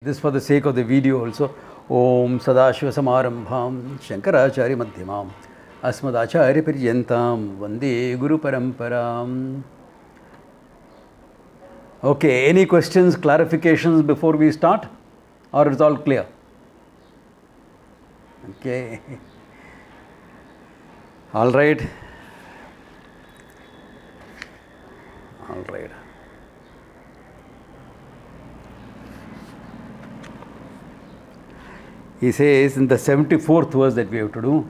This for the sake of the video also. Om Sadashiva Samarambham Shankaracharya Madhyamam Asmadacharya Paryantam Vande Guru Paramparam. Okay, any questions, clarifications before we start? Or it's all clear? Okay. All right. All right. He says in the 74th verse that we have to do,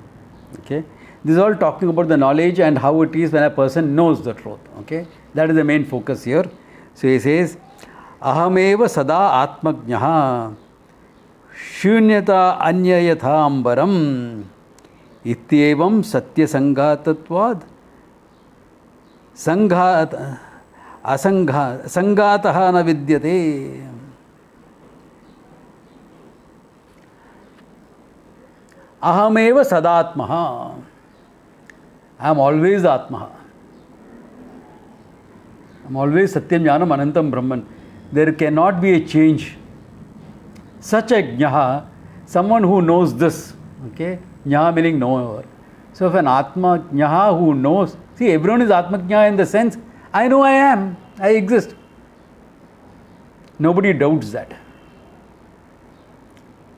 okay, this is all talking about the knowledge and how it is when a person knows the truth, okay, that is the main focus here. So he says, ahameva sada atmajnaha shunyata anya yatha ambaram ityevam satya sangatatvad sangataha na vidyate. Ahameva sadatmaha. I am always Atmaha. I am always Satyam Jnanam Anantam Brahman. There cannot be a change. Such a Jnaha, someone who knows this, okay? Jnaha meaning knower. So if an Atma Jnaha who knows, see, everyone is Atma Jnaha in the sense, I know I am, I exist. Nobody doubts that.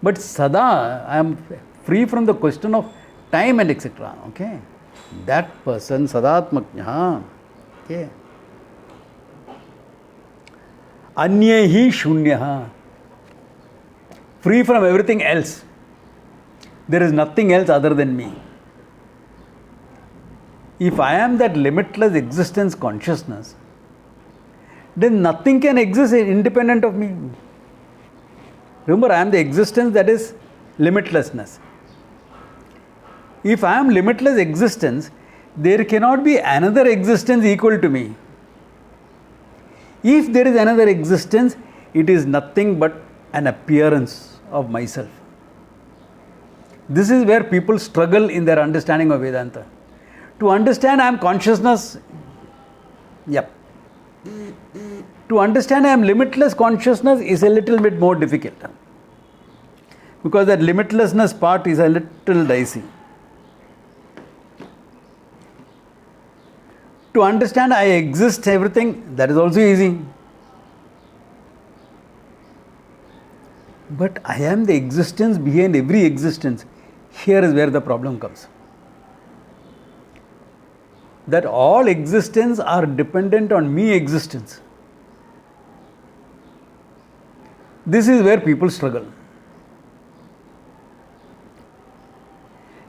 But Sada, I am free from the question of time and etc. Okay, that person sadatmaknya. Okay, anyehi shunyaha, free from everything else. There is nothing else other than me. If I am that limitless existence consciousness, then nothing can exist independent of me. Remember, I am the existence that is limitlessness. If I am limitless existence, there cannot be another existence equal to me. If there is another existence, it is nothing but an appearance of myself. This is where people struggle in their understanding of Vedanta. To understand I am consciousness, yep. To understand I am limitless consciousness is a little bit more difficult. Because that limitlessness part is a little dicey. To understand I exist everything, that is also easy. But I am the existence behind every existence. Here is where the problem comes. That all existence are dependent on me existence. This is where people struggle.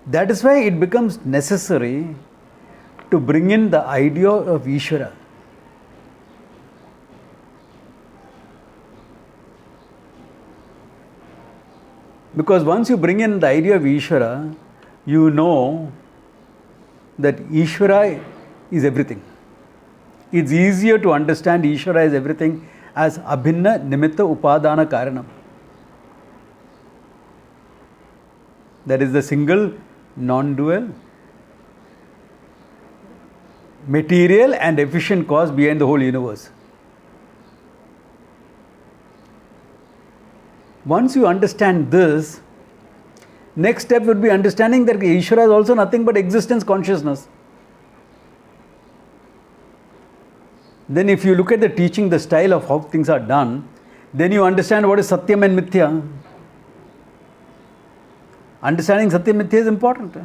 That is why it becomes necessary to bring in the idea of Ishvara. Because once you bring in the idea of Ishvara, you know that Ishvara is everything. It's easier to understand Ishvara as everything as Abhinna Nimitta Upadana Karanam. That is the single, non-dual, material and efficient cause behind the whole universe. Once you understand this, next step would be understanding that Ishvara is also nothing but existence consciousness. Then if you look at the teaching, the style of how things are done, then you understand what is Satyam and Mithya. Understanding Satyam Mithya is important.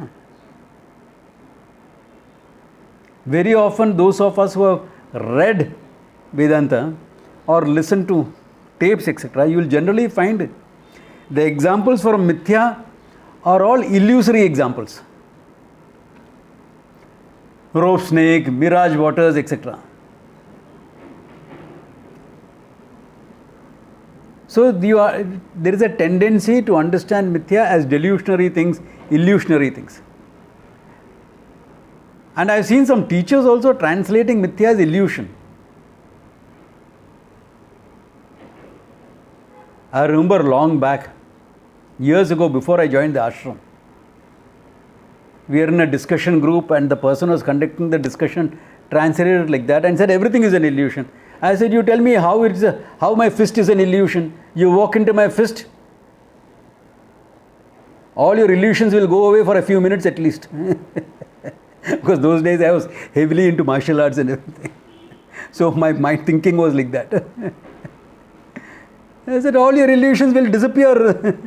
Very often those of us who have read Vedanta or listened to tapes etc., you will generally find the examples for Mithya are all illusory examples. Rope snake, mirage waters etc. So there is a tendency to understand Mithya as delusionary things, illusionary things. And I have seen some teachers also translating Mithya as illusion. I remember long back, years ago before I joined the ashram, we were in a discussion group and the person was conducting the discussion translated like that and said everything is an illusion. I said, you tell me how my fist is an illusion. You walk into my fist, all your illusions will go away for a few minutes at least. Because those days I was heavily into martial arts and everything. So my thinking was like that. I said, all your illusions will disappear.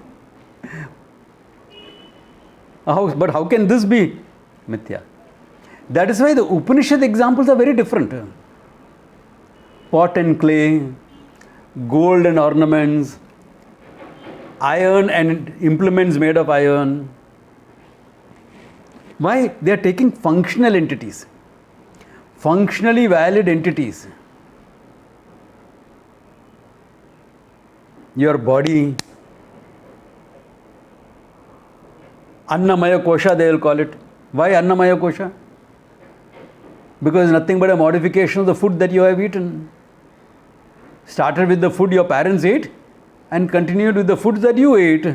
But how can this be mithya? That is why the Upanishad examples are very different. Pot and clay, gold and ornaments, iron and implements made of iron. Why? They are taking functional entities, functionally valid entities. Your body, Annamaya Kosha they will call it. Why Annamaya Kosha? Because nothing but a modification of the food that you have eaten. Started with the food your parents ate and continued with the foods that you ate.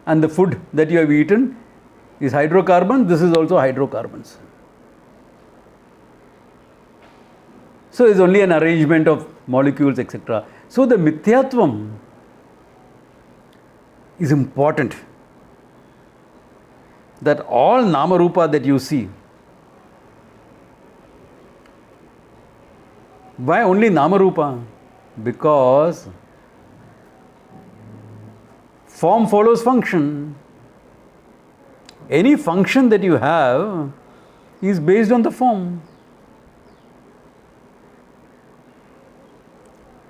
And the food that you have eaten is hydrocarbon, this is also hydrocarbons. So it's only an arrangement of molecules, etc. So the mithyatvam is important. That all Namarupa that you see, why only Namarupa? Because form follows function. Any function that you have is based on the form.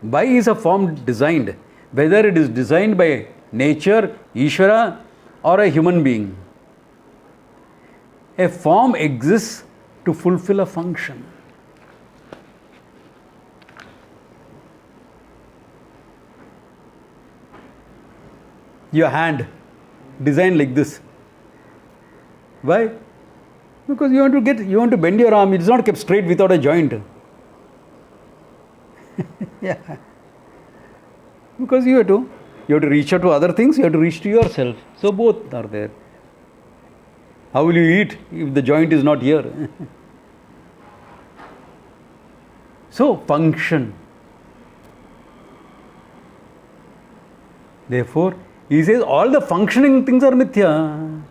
Why is a form designed? Whether it is designed by nature, Ishvara, or a human being. A form exists to fulfill a function. Your hand designed like this. Why? Because you want to bend your arm. It is not kept straight without a joint. Yeah. Because you have to reach out to other things, you have to reach to yourself. So both are there. How will you eat if the joint is not here? So, function. Therefore, he says all the functioning things are mithya.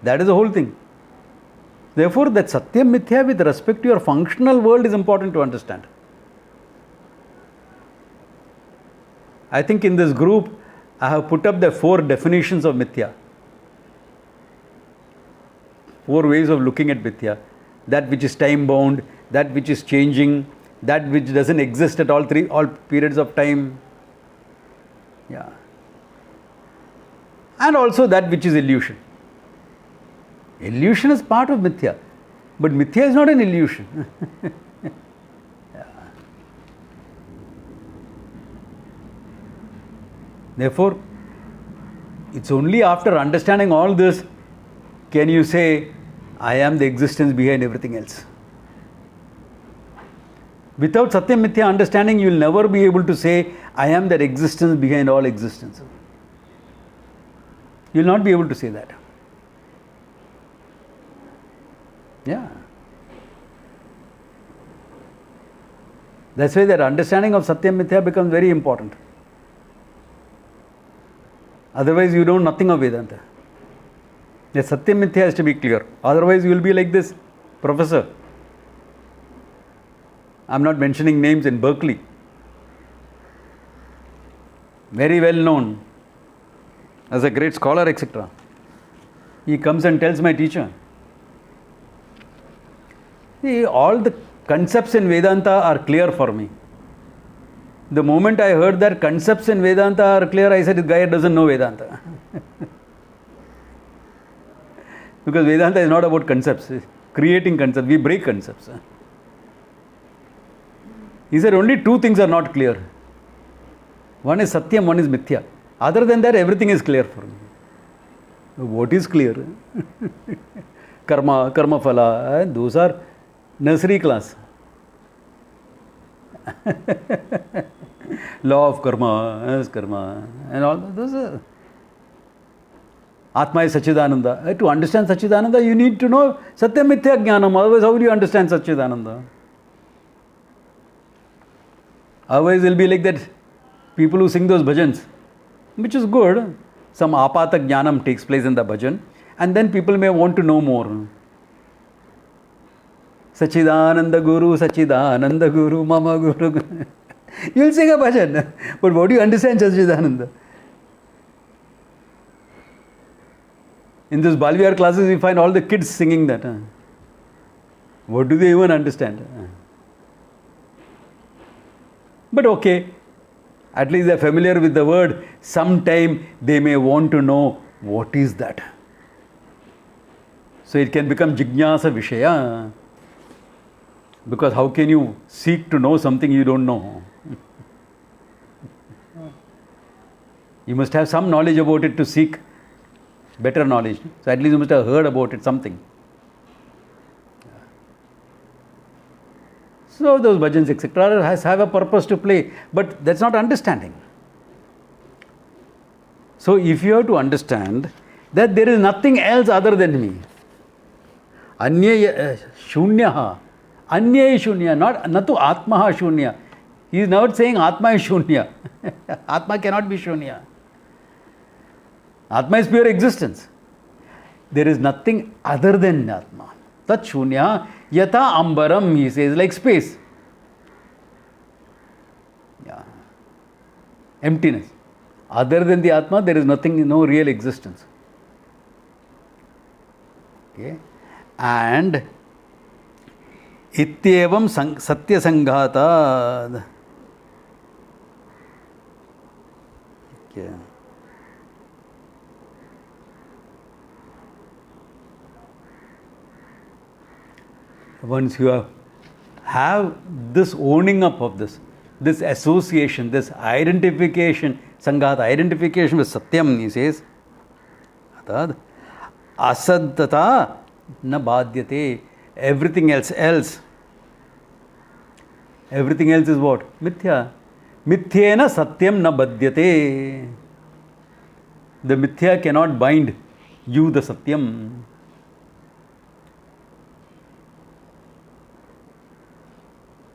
That is the whole thing. Therefore, that satyam mithya with respect to your functional world is important to understand. I think in this group, I have put up the 4 definitions of mithya. 4 ways of looking at mithya. That which is time bound, that which is changing, that which doesn't exist at all periods of time. Yeah. And also that which is illusion. Illusion is part of mithya. But mithya is not an illusion. Yeah. Therefore, it's only after understanding all this can you say, I am the existence behind everything else. Without Satyam Mithya understanding, you will never be able to say, I am that existence behind all existence. You will not be able to say that. Yeah. That's why that understanding of Satyam Mithya becomes very important. Otherwise, you know nothing of Vedanta. The Satyam Mithya has to be clear. Otherwise, you will be like this professor. I am not mentioning names in Berkeley. Very well known as a great scholar, etc. He comes and tells my teacher, see, all the concepts in Vedanta are clear for me. The moment I heard that concepts in Vedanta are clear, I said, this guy doesn't know Vedanta. Because Vedanta is not about concepts, it's creating concepts. We break concepts. He said, only 2 things are not clear. One is Satyam, one is Mithya. Other than that, everything is clear for me. What is clear? Karma, karma phala, those are nursery class. Law of karma, and all those are. Atma is Sachidananda. To understand Sachidananda, you need to know Satyam Mithya Jnanam. Otherwise, how will you understand Sachidananda? Otherwise, it will be like that people who sing those bhajans, which is good. Some apata jnanam takes place in the bhajan, and then people may want to know more. Sachidananda Guru, Mama Guru. You will sing a bhajan, but what do you understand Sachidananda? In this Balvihar classes, we find all the kids singing that. What do they even understand? But okay, at least they are familiar with the word. Sometime they may want to know what is that. So it can become Jijnasa Vishaya. Because how can you seek to know something you don't know? You must have some knowledge about it to seek better knowledge. So at least you must have heard about it, something. So those bhajans, etc., have a purpose to play, but that's not understanding. So if you have to understand that there is nothing else other than me, Anya Shunyaha, Anya Shunya, not Natu Atmaha Shunya. He is not saying Atma is Shunya. Atma cannot be Shunya. Atma is pure existence. There is nothing other than Atma. Tat Shunya Yata Ambaram, he says, like space. Yeah. Emptiness. Other than the Atma, there is nothing, no real existence. Okay. And Ityevam Satya Sanghata. Okay. Once you have this owning up of this association, this identification, Sanghata, identification with Satyam, he says, Asaddata na badhyate. Everything else is what? Mithya. Mithyena Satyam na badhyate. The Mithya cannot bind you, the Satyam.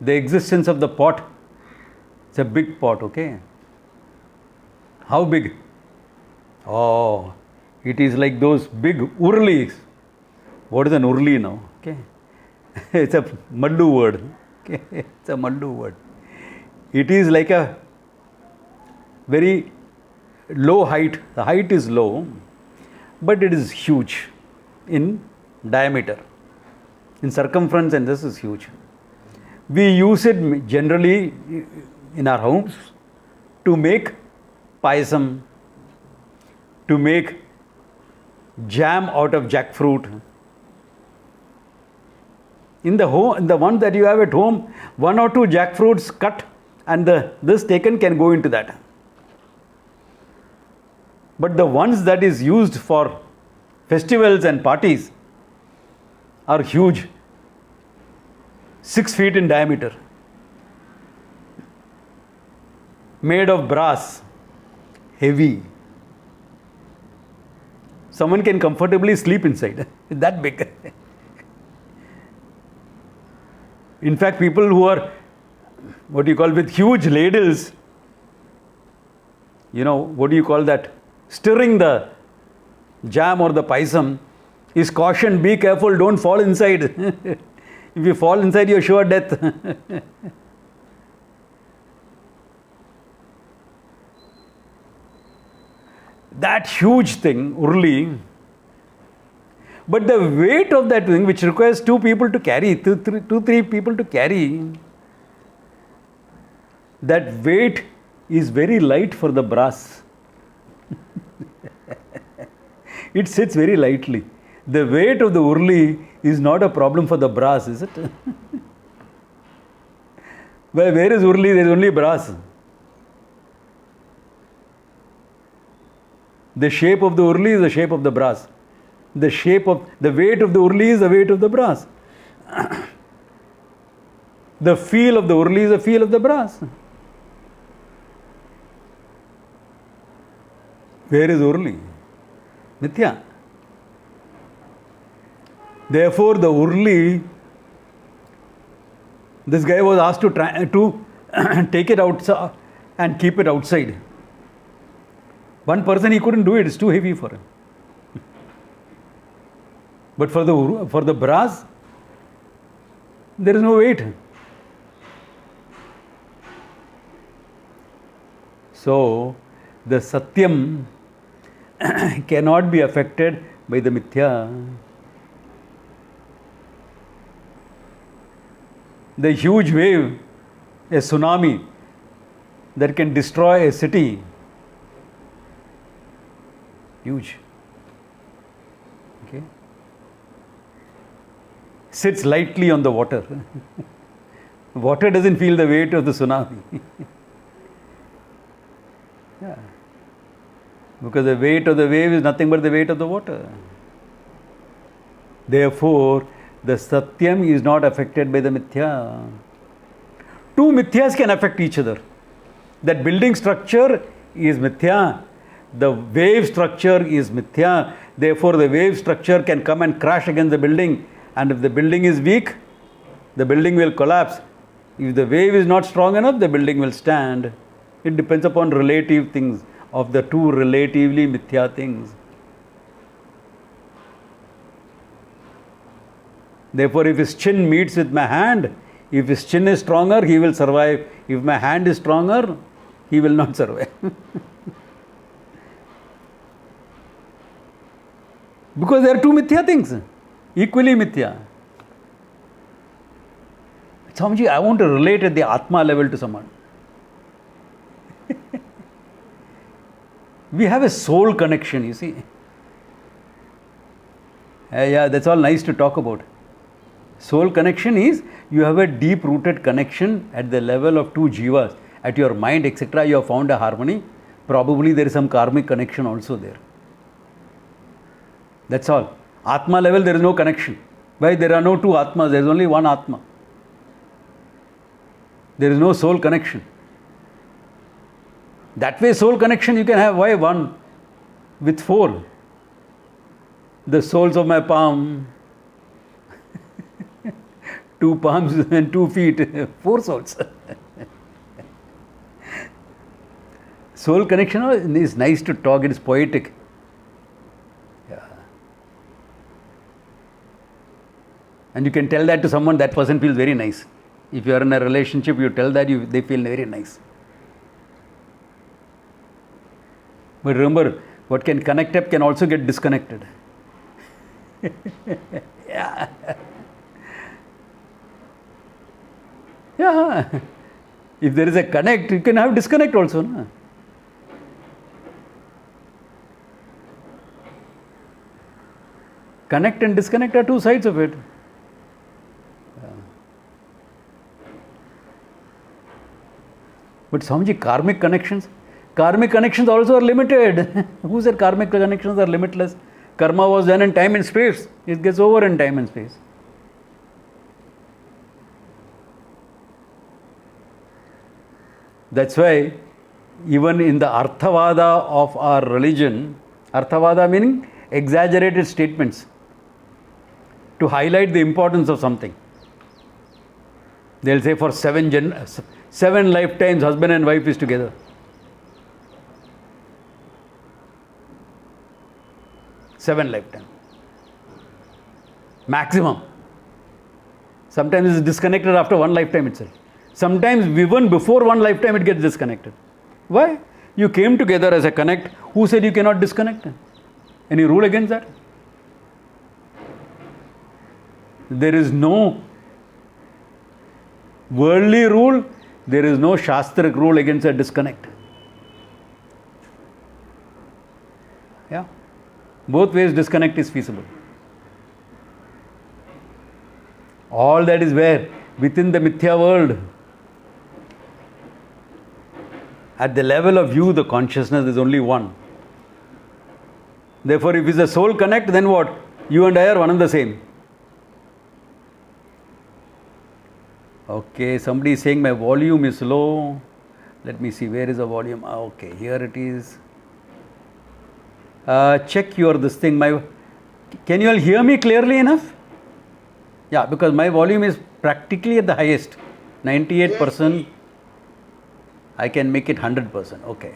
The existence of the pot, it's a big pot, okay? How big? Oh, it is like those big urlis. What is an urli now? Okay. It's a Maddu word. Okay. It's a Maddu word. It is like a very low height. The height is low, but it is huge in diameter. In circumference, and this is huge. We use it generally in our homes to make payasam, to make jam out of jackfruit. In the one that you have at home, 1 or 2 jackfruits cut and this taken can go into that. But the ones that is used for festivals and parties are huge. 6 feet in diameter, made of brass, heavy. Someone can comfortably sleep inside. It's that big. In fact, people who are, what do you call, with huge ladles, what do you call that? Stirring the jam or the paisam is cautioned, be careful, don't fall inside. If you fall inside, you're sure death. That huge thing, urli, but the weight of that thing, which requires 2 people to carry, 3 people to carry, that weight is very light for the brass. It sits very lightly. The weight of the urli is not a problem for the brass, is it? Where is urli? There is only brass. The shape of the urli is the shape of the brass. The weight of the urli is the weight of the brass. The feel of the urli is the feel of the brass. Where is urli? Mithya. Therefore, the Urli, this guy was asked to try to take it outside and keep it outside. One person, he couldn't do it, it's too heavy for him. But for the brass, there is no weight. So, the Satyam cannot be affected by the Mithya. The huge wave, a tsunami that can destroy a city, huge, okay, sits lightly on the water. Water doesn't feel the weight of the tsunami. Yeah. Because the weight of the wave is nothing but the weight of the water. Therefore, the Satyam is not affected by the Mithya. Two Mithyas can affect each other. That building structure is Mithya. The wave structure is Mithya. Therefore, the wave structure can come and crash against the building. And if the building is weak, the building will collapse. If the wave is not strong enough, the building will stand. It depends upon relative things of the two relatively Mithya things. Therefore, if his chin meets with my hand, if his chin is stronger, he will survive. If my hand is stronger, he will not survive. Because there are two Mithya things, equally Mithya. Swamiji, I want to relate at the Atma level to someone. We have a soul connection, you see. Yeah, that's all nice to talk about. Soul connection is you have a deep rooted connection at the level of two jivas. At your mind, etc., you have found a harmony. Probably there is some karmic connection also there. That's all. Atma level, there is no connection. Why? There are no two Atmas, there is only one Atma. There is no soul connection. That way, soul connection you can have. Why? One with four. The soles of my palm, two palms and 2 feet, 4 souls. Soul connection is nice to talk, it is poetic. Yeah. And you can tell that to someone, that person feels very nice. If you are in a relationship, you tell that, they feel very nice. But remember, what can connect up can also get disconnected. Yeah. Yeah. If there is a connect, you can have disconnect also. No? Connect and disconnect are two sides of it. But Swamiji, karmic connections also are limited. Who said karmic connections are limitless? Karma was done in time and space. It gets over in time and space. That's why even in the Arthavada of our religion, Arthavada meaning exaggerated statements to highlight the importance of something. They'll say for 7 lifetimes husband and wife is together. 7 lifetimes. Maximum. Sometimes it's disconnected after 1 lifetime itself. Sometimes even before 1 lifetime it gets disconnected. Why? You came together as a connect. Who said you cannot disconnect? Any rule against that? There is no worldly rule, there is no Shastric rule against a disconnect. Yeah. Both ways disconnect is feasible. All that is where? Within the Mithya world. At the level of you, the consciousness is only one. Therefore, if it's a soul connect, then what? You and I are one and the same. Okay, somebody is saying my volume is low. Let me see, where is the volume? Okay, here it is. check your this thing. Can you all hear me clearly enough? Yeah, because my volume is practically at the highest, 98%. I can make it 100%. Okay.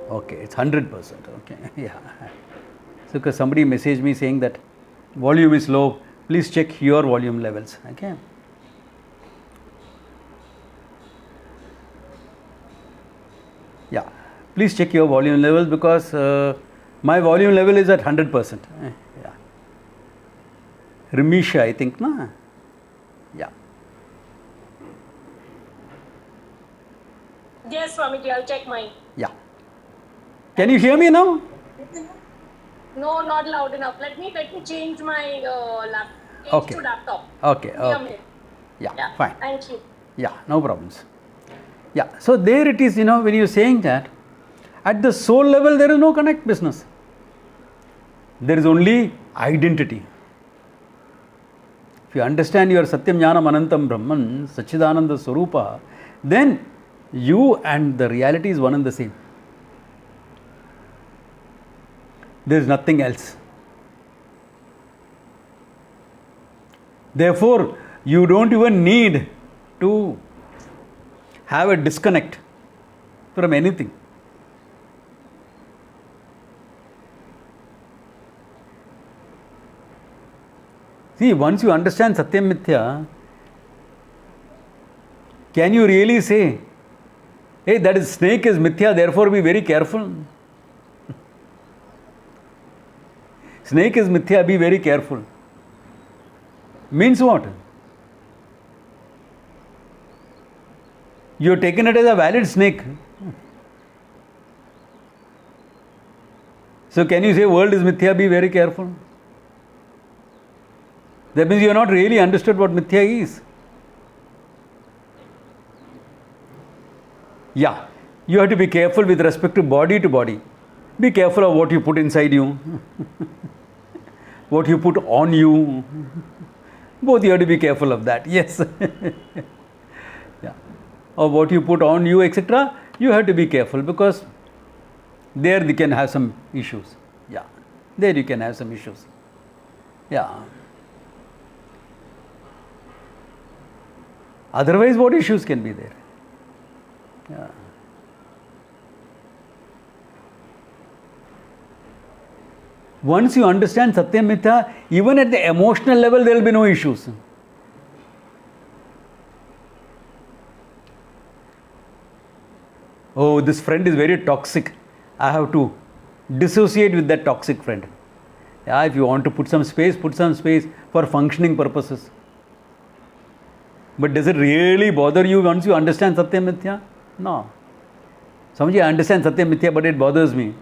Okay, it's 100%. Okay, yeah. So, because somebody messaged me saying that volume is low, please check your volume levels. Okay. Yeah, please check your volume levels because my volume level is at 100%. Yeah. Rimisha, I think, na? Yeah. Yes, Swamiji, I'll check mine. Yeah. Can you hear me now? No, not loud enough. Let me change my Okay. to laptop. Okay. Give me a Okay. minute. Yeah. Fine. Thank you. Yeah. No problems. Yeah. So there it is. When you're saying that, at the soul level there is no connect business. There is only identity. If you understand your Satyam Jnanam Anantam Brahman, Sachidananda Swarupa, then you and the reality is one and the same. There is nothing else. Therefore, you don't even need to have a disconnect from anything. See, once you understand Satyam Mithya, can you really say, hey, that is snake is Mithya, therefore be very careful? Snake is Mithya, be very careful. Means what? You have taken it as a valid snake. So can you say world is Mithya, be very careful? That means you have not really understood what Mithya is. Yeah, you have to be careful with respect to body to body. Be careful of what you put inside you, what you put on you. Both you have to be careful of that. Yes. Yeah. Or what you put on you, etc. You have to be careful because there you can have some issues. Yeah. There you can have some issues. Yeah. Otherwise, what issues can be there? Yeah. Once you understand Satyam Mithya, even at the emotional level, there will be no issues. Oh, this friend is very toxic. I have to dissociate with that toxic friend. Yeah, if you want to put some space for functioning purposes. But does it really bother you once you understand Satyam Mithya? No. Swamiji, I understand Satyam Mithya, but it bothers me.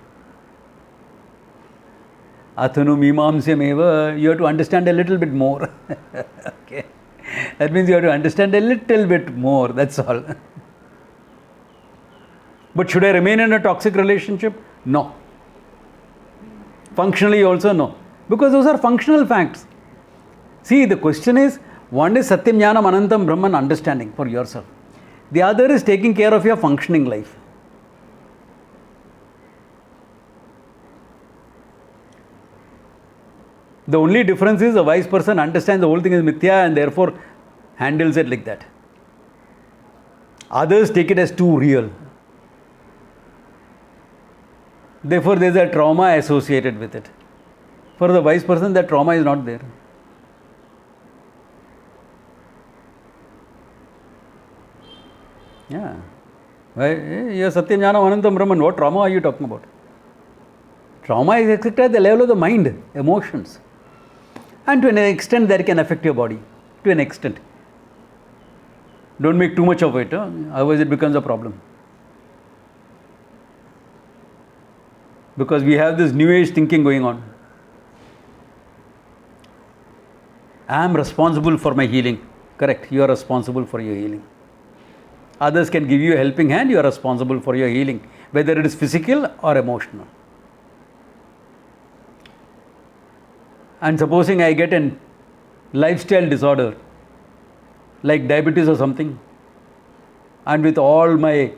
Athanu Mimamsyam eva, you have to understand a little bit more. Okay. That means you have to understand a little bit more, that's all. But should I remain in a toxic relationship? No. Functionally also no. Because those are functional facts. See, the question is, one is Satyam Jnanam Anantam Brahman, understanding for yourself. The other is taking care of your functioning life. The only difference is a wise person understands the whole thing is Mithya and therefore handles it like that. Others take it as too real. Therefore, there is a trauma associated with it. For the wise person, that trauma is not there. Yeah. You're Satyam Jnanam Anantam Brahman. What trauma are you talking about? Trauma is exactly at the level of the mind, emotions. And to an extent, that can affect your body. To an extent. Don't make too much of it, otherwise it becomes a problem. Because we have this new age thinking going on. I am responsible for my healing. Correct, you are responsible for your healing. Others can give you a helping hand, you are responsible for your healing, whether it is physical or emotional. And supposing I get a lifestyle disorder, like diabetes or something, and with all my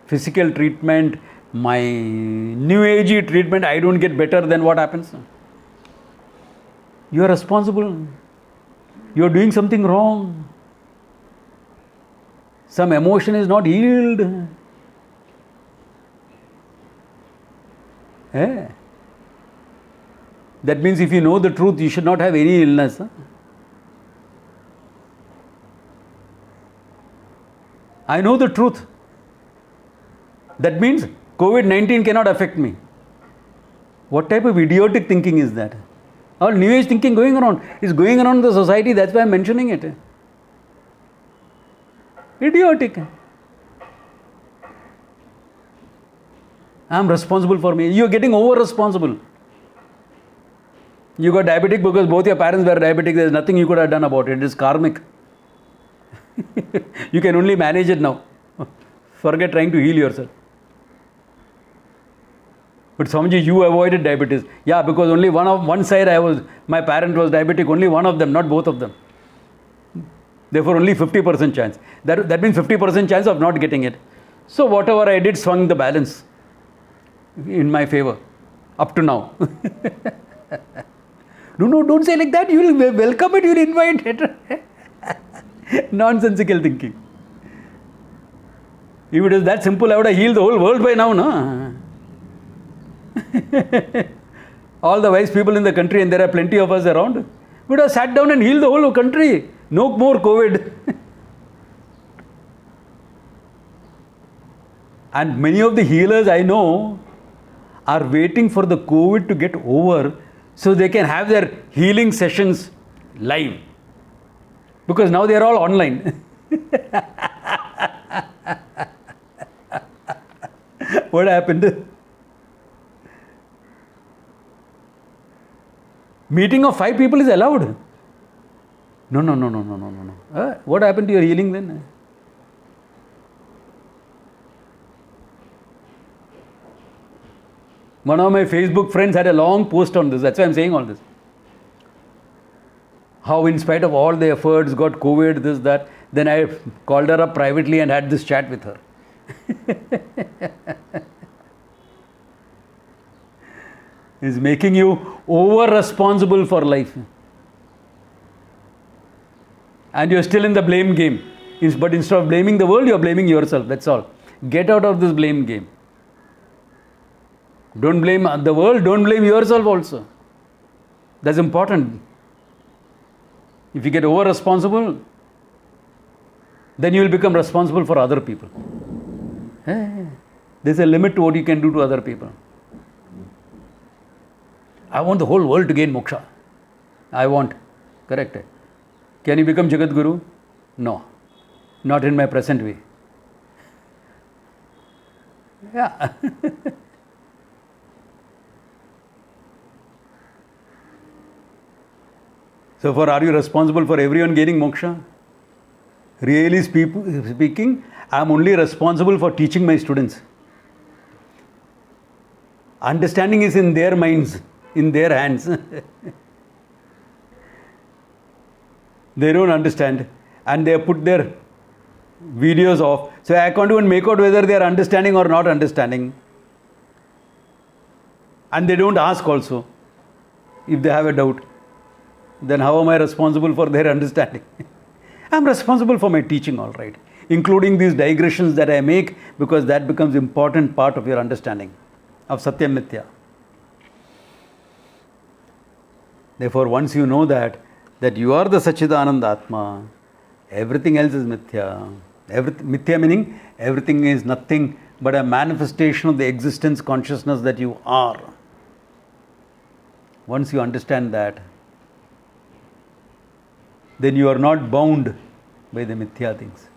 physical treatment, my new agey treatment, I don't get better, then what happens? You are responsible. You are doing something wrong. Some emotion is not healed. Eh? That means if you know the truth, you should not have any illness. Huh? I know the truth. That means COVID-19 cannot affect me. What type of idiotic thinking is that? All new age thinking going around. It's going around the society, that's why I'm mentioning it. Idiotic. I'm responsible for me. You're getting over responsible. You got diabetic because both your parents were diabetic. There's nothing you could have done about it. It is karmic. You can only manage it now. Forget trying to heal yourself. But Swamiji, you avoided diabetes. Yeah, because only one side my parent was diabetic, only one of them, not both of them. Therefore, only 50% chance. That means 50% chance of not getting it. So whatever I did swung the balance in my favor up to now. No, don't say like that. You will welcome it, you will invite it. Nonsensical thinking. If it is that simple, I would have healed the whole world by now, no? All the wise people in the country, and there are plenty of us around, would have sat down and healed the whole country. No more COVID. And many of the healers I know are waiting for the COVID to get over so they can have their healing sessions live. Because now they are all online. What happened? Meeting of 5 people is allowed. No. What happened to your healing then? One of my Facebook friends had a long post on this. That's why I'm saying all this. How in spite of all the efforts, got COVID, this, that. Then I called her up privately and had this chat with her. Is making you over-responsible for life. And you're still in the blame game. But instead of blaming the world, you're blaming yourself. That's all. Get out of this blame game. Don't blame the world, don't blame yourself also. That's important. If you get over-responsible, then you will become responsible for other people. There's a limit to what you can do to other people. I want the whole world to gain moksha. I want. Correct. Can you become Jagat Guru? No. Not in my present way. Yeah. So are you responsible for everyone gaining moksha? Really speaking, I am only responsible for teaching my students. Understanding is in their minds, in their hands. They don't understand and they put their videos off. So I can't even make out whether they are understanding or not understanding. And they don't ask also if they have a doubt. Then how am I responsible for their understanding? I'm responsible for my teaching, all right, including these digressions that I make, because that becomes important part of your understanding of Satyam Mithya. Therefore, once you know that you are the Sachidananda Atma, everything else is Mithya. Mithya meaning everything is nothing but a manifestation of the existence consciousness that you are. Once you understand that, then you are not bound by the Mithya things.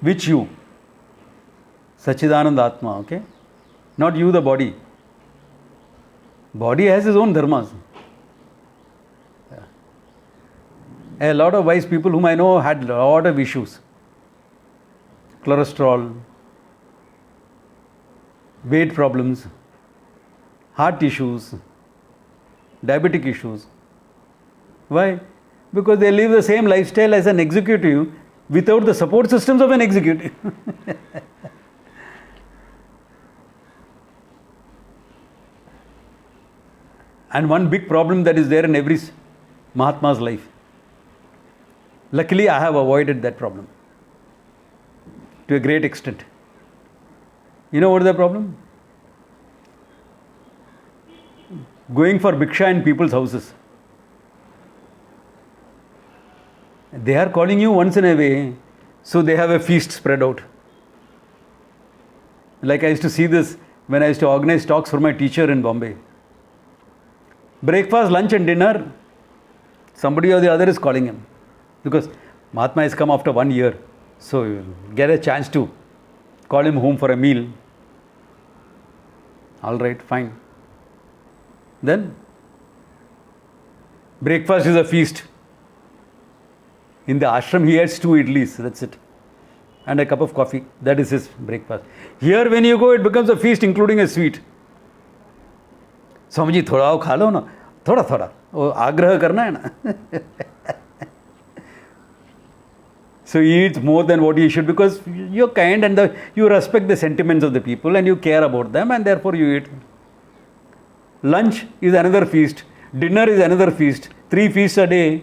Which you? Sachidananda Atma, okay? Not you, the body. Body has its own dharmas. A lot of wise people whom I know had a lot of issues. Cholesterol, weight problems, heart issues, diabetic issues. Why? Because they live the same lifestyle as an executive without the support systems of an executive. And one big problem that is there in every Mahatma's life. Luckily, I have avoided that problem to a great extent. You know what is the problem? Going for bhiksha in people's houses. They are calling you once in a way, so they have a feast spread out. Like I used to see this when I used to organize talks for my teacher in Bombay. Breakfast, lunch and dinner, somebody or the other is calling him. Because Mahatma has come after 1 year. So you get a chance to call him home for a meal. All right, fine. Then, breakfast is a feast. In the ashram, he has 2 idlis, that's it. And a cup of coffee. That is his breakfast. Here, when you go, it becomes a feast, including a sweet. Swami ji थोड़ा आओ खा लो ना, थोड़ा थोड़ा वो आग्रह करना है ना. So he eats more than what he should because you're kind and you respect the sentiments of the people and you care about them and therefore you eat. Lunch is another feast. Dinner is another feast. 3 feasts a day.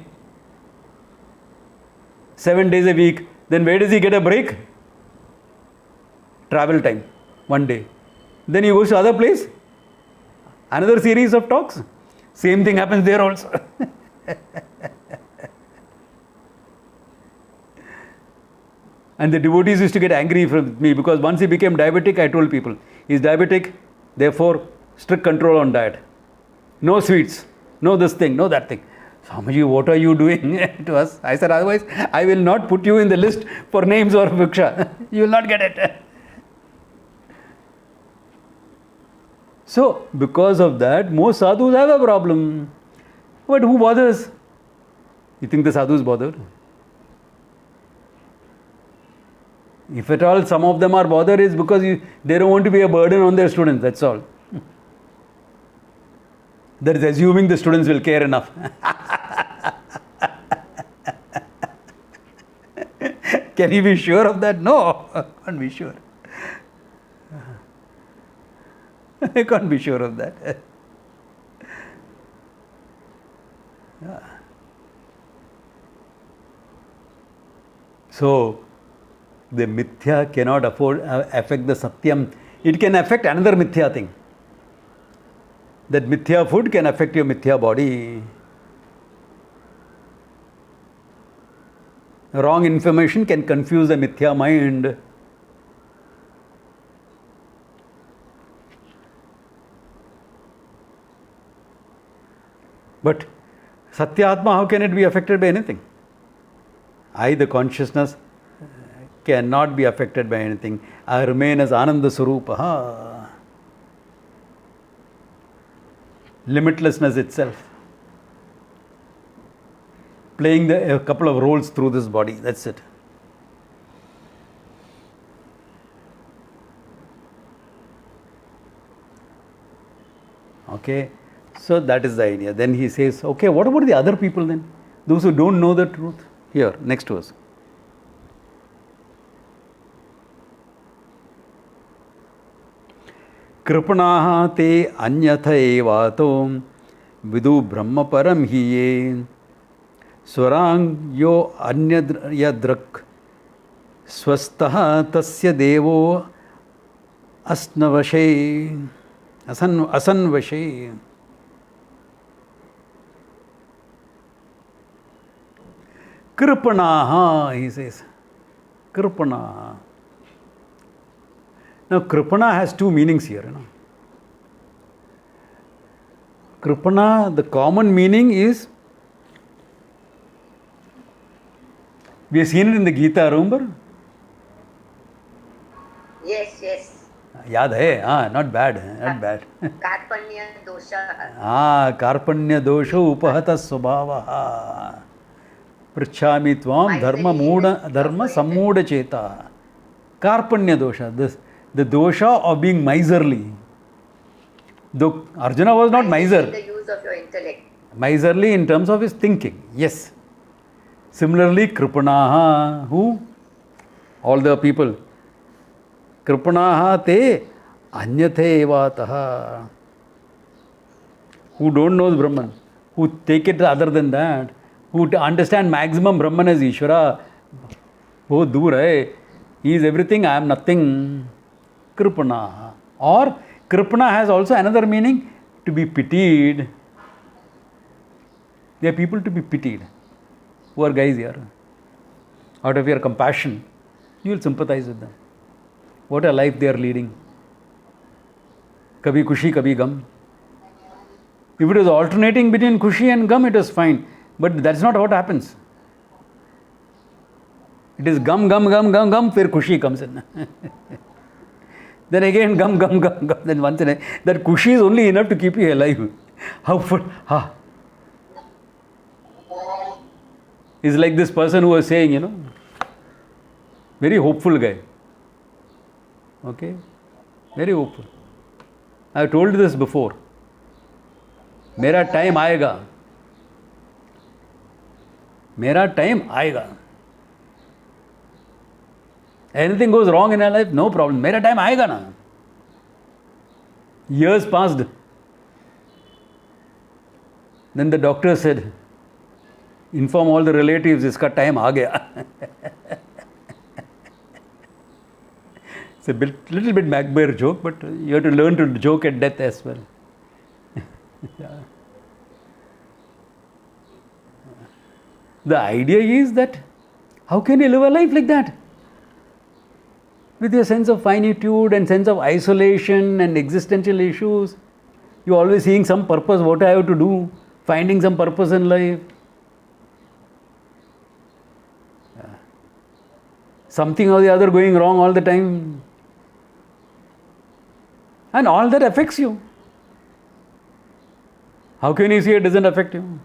7 days a week. Then where does he get a break? Travel time. 1 day. Then he goes to other place. Another series of talks. Same thing happens there also. And the devotees used to get angry with me because once he became diabetic, I told people, he's diabetic, therefore strict control on diet. No sweets, no this thing, no that thing. Swamiji, what are you doing to us? I said, otherwise I will not put you in the list for names or bhiksha. You will not get it. So, because of that, most sadhus have a problem. But who bothers? You think the sadhus bothered? If at all some of them are bothered, it's because they don't want to be a burden on their students, that's all. That is assuming the students will care enough. Can you be sure of that? No, I can't be sure. I can't be sure of that. So, the mithya cannot affect the satyam. It can affect another mithya thing. That mithya food can affect your mithya body. Wrong information can confuse the mithya mind. But Satyatma, how can it be affected by anything? I, the consciousness, cannot be affected by anything. I remain as Ananda Swarupa. Limitlessness itself. Playing a couple of roles through this body, that's it. Okay, so that is the idea. Then he says, okay, what about the other people then? Those who don't know the truth? Here, next to us. कृपणाः ते अन्यथ एवातो विदु ब्रह्म परम हि ये स्वरांग्यो अन्यद्रक् स्वस्थः तस्य देवो अस्नवशे असन्वशे. Kripanaha, he says. Kripana. Now, Kripana has 2 meanings here. Kripana, the common meaning is, we have seen it in the Gita, remember? Yes, yes. Yaad hai, not bad, not bad. Karpanya dosha. Karpanya dosha upahata swabhavaha. Prichhami tvam dharma sammuda cheta. Karpanya dosha, the dosha of being miserly. Though Arjuna was not miser. In the use of your intellect. Miserly in terms of his thinking, yes. Similarly, Kripanaha, who? All the people. Kripanaha te anyathe evataha. who don't know Brahman, who take it other than that, who understand maximum Brahman as Ishvara, wo dur hai, he is everything, I am nothing. Kripana. Or Kripana has also another meaning, to be pitied. They are people to be pitied. Poor guys here. Out of your compassion, you will sympathize with them. What a life they are leading. Kabhi khushi, kabhi gum. If it was alternating between khushi and gum, it was fine. But that's not what happens. It is gum, gum, gum, gum, gum, फिर khushi comes in. Then again gum, gum, gum, gum. Then once in a that khushi is only enough to keep you alive. How full? It's like this person who was saying, very hopeful guy. Okay? Very hopeful. I have told you this before. मेरा time आएगा. मेरा time आएगा. Anything goes wrong in our life, no problem. मेरा time आएगा ना. Years passed. Then the doctor said, inform all the relatives, इसका time आ गया. It's a little bit Macbeth joke, but you have to learn to joke at death as well. Yeah. The idea is that how can you live a life like that? With your sense of finitude and sense of isolation and existential issues, you're always seeing some purpose, what I have to do, finding some purpose in life. Yeah. Something or the other going wrong all the time. And all that affects you. How can you see it doesn't affect you?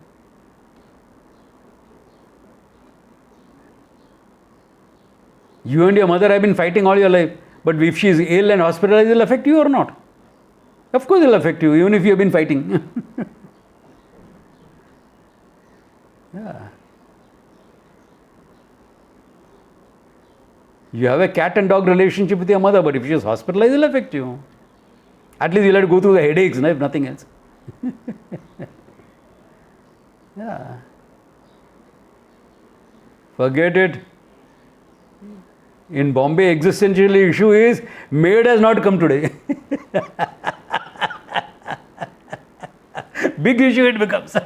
You and your mother have been fighting all your life, but if she is ill and hospitalized, it will affect you or not? Of course it will affect you, even if you have been fighting. Yeah. You have a cat and dog relationship with your mother, but if she is hospitalized, it will affect you. At least you'll have to go through the headaches, if nothing else. Yeah. Forget it. In Bombay, existential issue is maid has not come today. Big issue it becomes.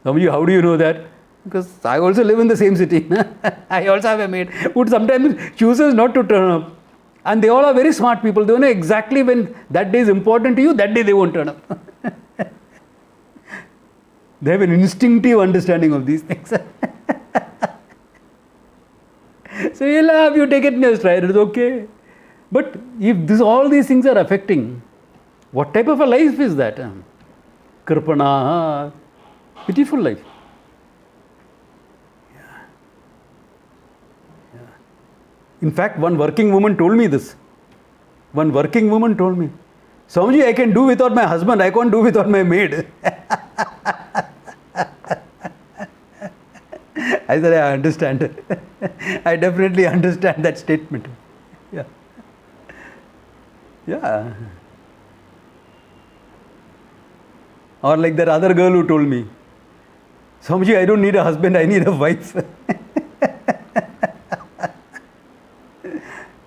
How do you know that? Because I also live in the same city. I also have a maid who sometimes chooses not to turn up. And they all are very smart people. They know exactly when that day is important to you, that day they won't turn up. They have an instinctive understanding of these things. So you laugh, you take it in your stride, it's okay. But if all these things are affecting, what type of a life is that? Kripana, pitiful life. In fact, one working woman told me this. One working woman told me, Swamiji, I can do without my husband, I can't do without my maid. I said, I understand. I definitely understand that statement. Yeah. Yeah. Or like that other girl who told me, Swamiji, I don't need a husband, I need a wife.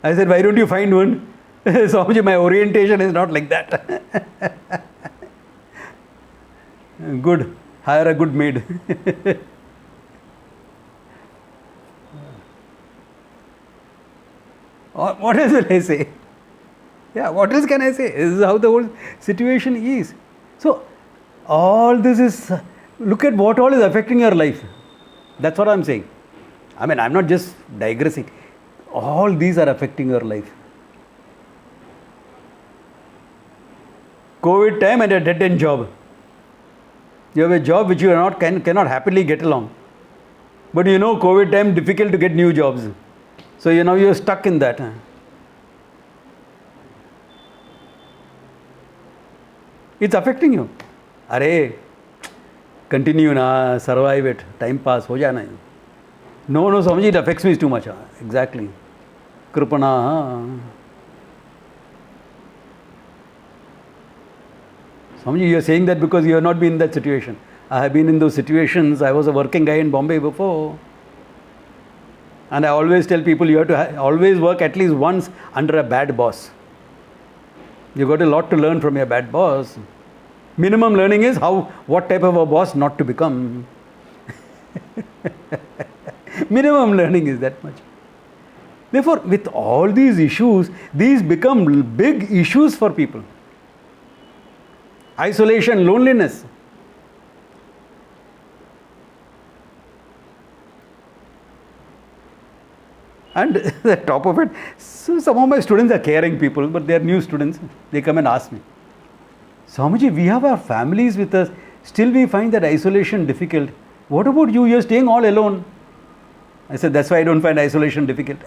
I said, why don't you find one? Swamiji, my orientation is not like that. Good. Hire a good maid. What else will I say? Yeah, what else can I say? This is how the whole situation is. So, all this is, look at what all is affecting your life. That's what I'm saying. I mean, I'm not just digressing. All these are affecting your life. COVID time and a dead-end job. You have a job which you cannot happily get along. But you know, COVID time, difficult to get new jobs. So you're stuck in that. It's affecting you. Arey, continue na, survive it, time pass, ho jana. No, Swamiji, it affects me too much. Exactly. Kripana. Swamiji, you are saying that because you have not been in that situation. I have been in those situations. I was a working guy in Bombay before. And I always tell people you have to always work at least once under a bad boss. You got a lot to learn from your bad boss. Minimum learning is what type of a boss not to become. Minimum learning is that much. Therefore, with all these issues, these become big issues for people. Isolation, loneliness. And the top of it, so some of my students are caring people, but they are new students. They come and ask me, Swamiji, we have our families with us. Still we find that isolation difficult. What about you? You're staying all alone. I said, that's why I don't find isolation difficult.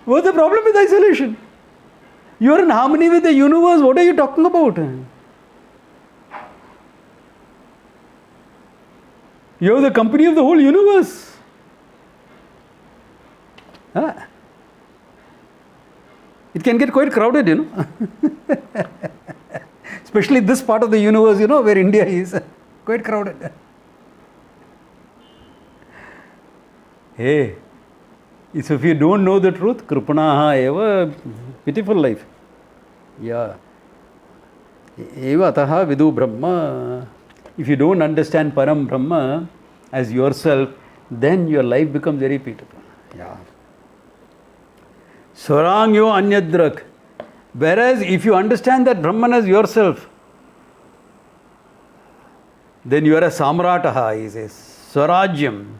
What's the problem with isolation? You're in harmony with the universe. What are you talking about? You have the company of the whole universe. It can get quite crowded, Especially this part of the universe, where India is. Quite crowded. Hey, so if you don't know the truth, Kripanaha eva, pitiful life. Yeah. Eva ataha vidu Brahma. If you don't understand Param Brahma as yourself, then your life becomes very pitiful. Yeah. Swarangyo anyadrak. Whereas if you understand that Brahman as yourself, then you are a Samrataha, he says. Swarajyam.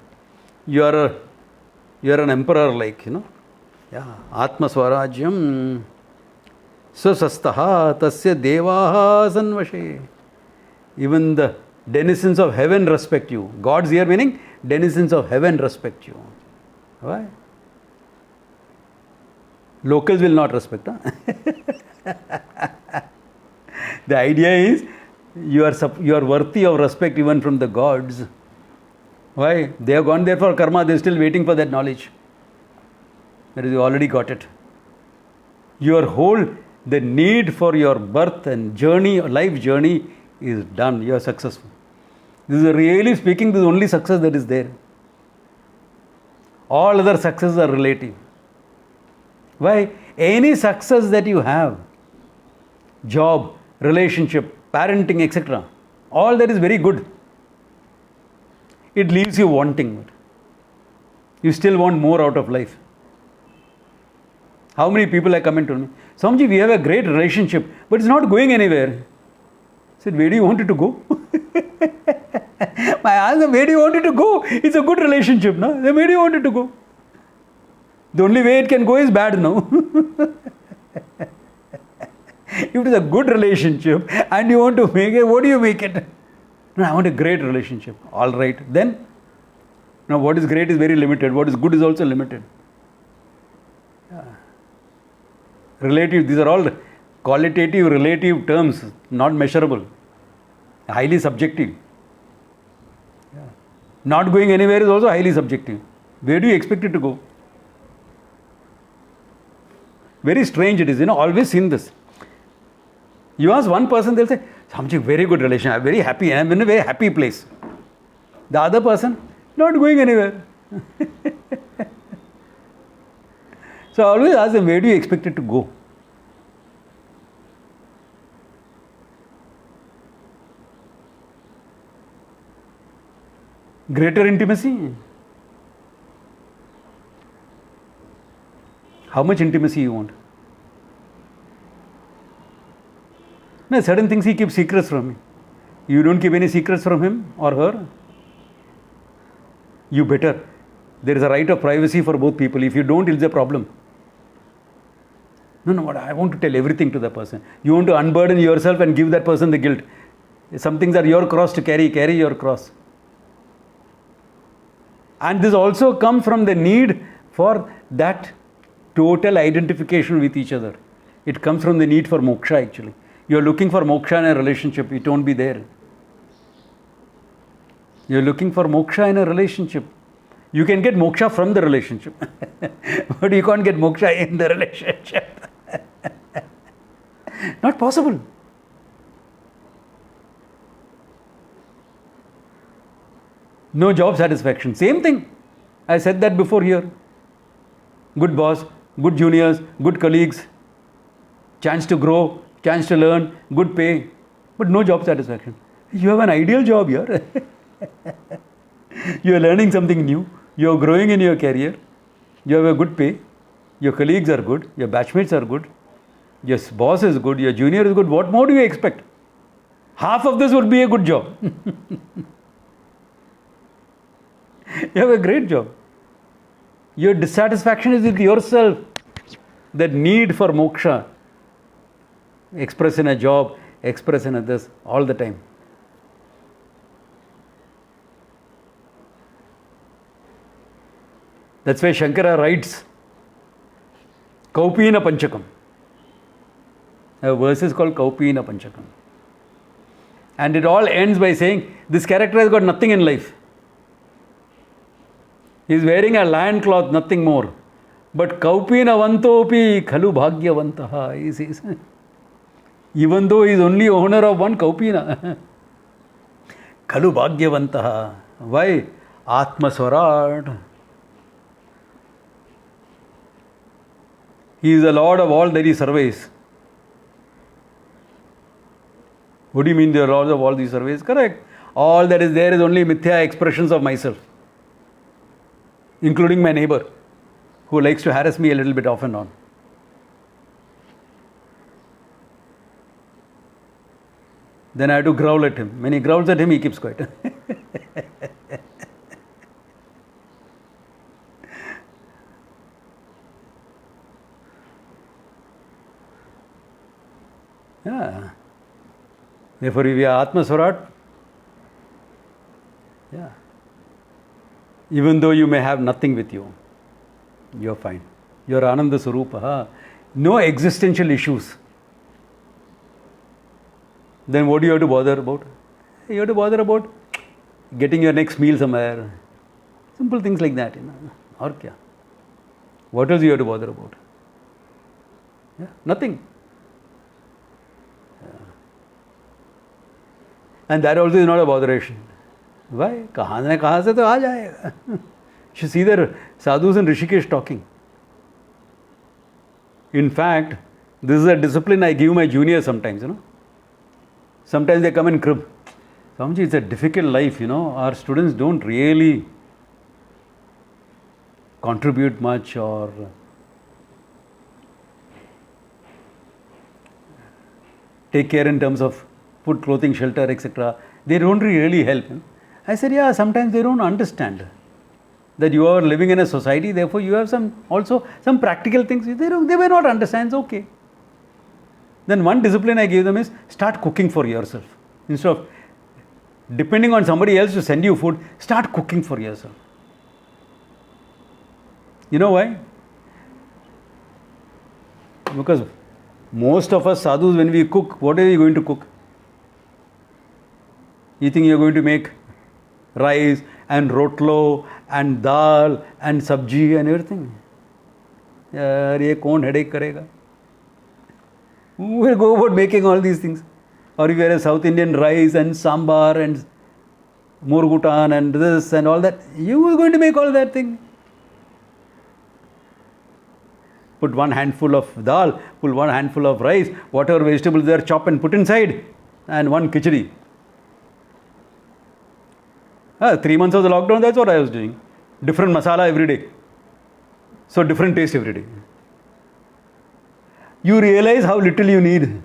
You are an emperor like, Yeah. Atma Swarajyam. Sastaha tasya devaha sanvashe. Even the denizens of heaven respect you. Gods here meaning denizens of heaven respect you. Why? Locals will not respect. The idea is you are worthy of respect even from the gods. Why? They have gone there for karma, they are still waiting for that knowledge. Whereas you already got it. The need for your birth and journey, life journey is done. You are successful. This is really speaking, this is only success that is there. All other successes are relative. Why? Any success that you have, job, relationship, parenting, etc., all that is very good. It leaves you wanting. You still want more out of life. How many people have come and told me, Swamiji, we have a great relationship, but it's not going anywhere. I said, where do you want it to go? My answer, where do you want it to go? It's a good relationship, no? Then where do you want it to go? The only way it can go is bad, no? If it is a good relationship and you want to make it, what do you make it? No, I want a great relationship. All right. Then, now what is great is very limited. What is good is also limited. Yeah. Relative, these are all qualitative, relative terms, not measurable. Highly subjective. Yeah. Not going anywhere is also highly subjective. Where do you expect it to go? Very strange it is, always seen this. You ask one person, they'll say, Swamiji, very good relation, I'm very happy, I'm in a very happy place. The other person, not going anywhere. So I always ask them, where do you expect it to go? Greater intimacy? How much intimacy you want? No, certain things he keeps secrets from me. You don't keep any secrets from him or her. You better. There is a right of privacy for both people. If you don't, it's a problem. No, I want to tell everything to the person. You want to unburden yourself and give that person the guilt. Some things are your cross to carry your cross. And this also comes from the need for that total identification with each other. It comes from the need for moksha actually. You are looking for moksha in a relationship, it won't be there. You are looking for moksha in a relationship. You can get moksha from the relationship, but you can't get moksha in the relationship. Not possible. No job satisfaction. Same thing. I said that before here. Good boss, good juniors, good colleagues, chance to grow, chance to learn, good pay, but no job satisfaction. You have an ideal job here. You are learning something new. You are growing in your career. You have a good pay. Your colleagues are good. Your batchmates are good. Your boss is good. Your junior is good. What more do you expect? Half of this would be a good job. You have a great job. Your dissatisfaction is with yourself. That need for moksha, express in a job, express in a this, all the time. That's why Shankara writes Kaupina Panchakam. A verse is called Kaupina Panchakam. And it all ends by saying, this character has got nothing in life. He is wearing a lion cloth, nothing more. But Kaupina Vantopi Khalu Bhagyavantaha. He says, even though he is only owner of one Kaupina. Khalu Bhagyavantaha. Why? Atma Swarad. He is the Lord of all that he surveys. What do you mean the Lord of all these surveys? Correct. All that is there is only mithya expressions of myself. Including my neighbor, who likes to harass me a little bit off and on. Then I have to growl at him. When he growls at him, he keeps quiet. Yeah. Therefore, if you are Atma Swarat, yeah. Even though you may have nothing with you, you are fine. You are Ananda Swarupa. No existential issues. Then what do you have to bother about? You have to bother about getting your next meal somewhere. Simple things like that. Or kya? What else you have to bother about? Yeah, nothing. Yeah. And that also is not a botheration. Why? कहाँ न कहाँ से तो आ जाएगा. You see there sadhus in Rishikesh talking. In fact, this is a discipline I give my juniors sometimes, Sometimes they come and crib. Swamiji, it's a difficult life, Our students don't really contribute much or take care in terms of food, clothing, shelter, etc. They don't really help. I said, yeah, sometimes they don't understand that you are living in a society, therefore you have some practical things. They may not understand, it's okay. Then one discipline I gave them is start cooking for yourself. Instead of depending on somebody else to send you food, start cooking for yourself. You know why? Because most of us sadhus, when we cook, what are we going to cook? You think you're going to make rice and rotlo and dal and sabji and everything? Yaar, ye kaun headache karega? Who will go about making all these things? Or if you are a South Indian, rice and sambar and murgutan and this and all that, you are going to make all that thing. Put one handful of dal, put one handful of rice, whatever vegetables there, chop and put inside, and one khichdi. 3 months of the lockdown, that's what I was doing. Different masala every day. So different taste every day. You realize how little you need.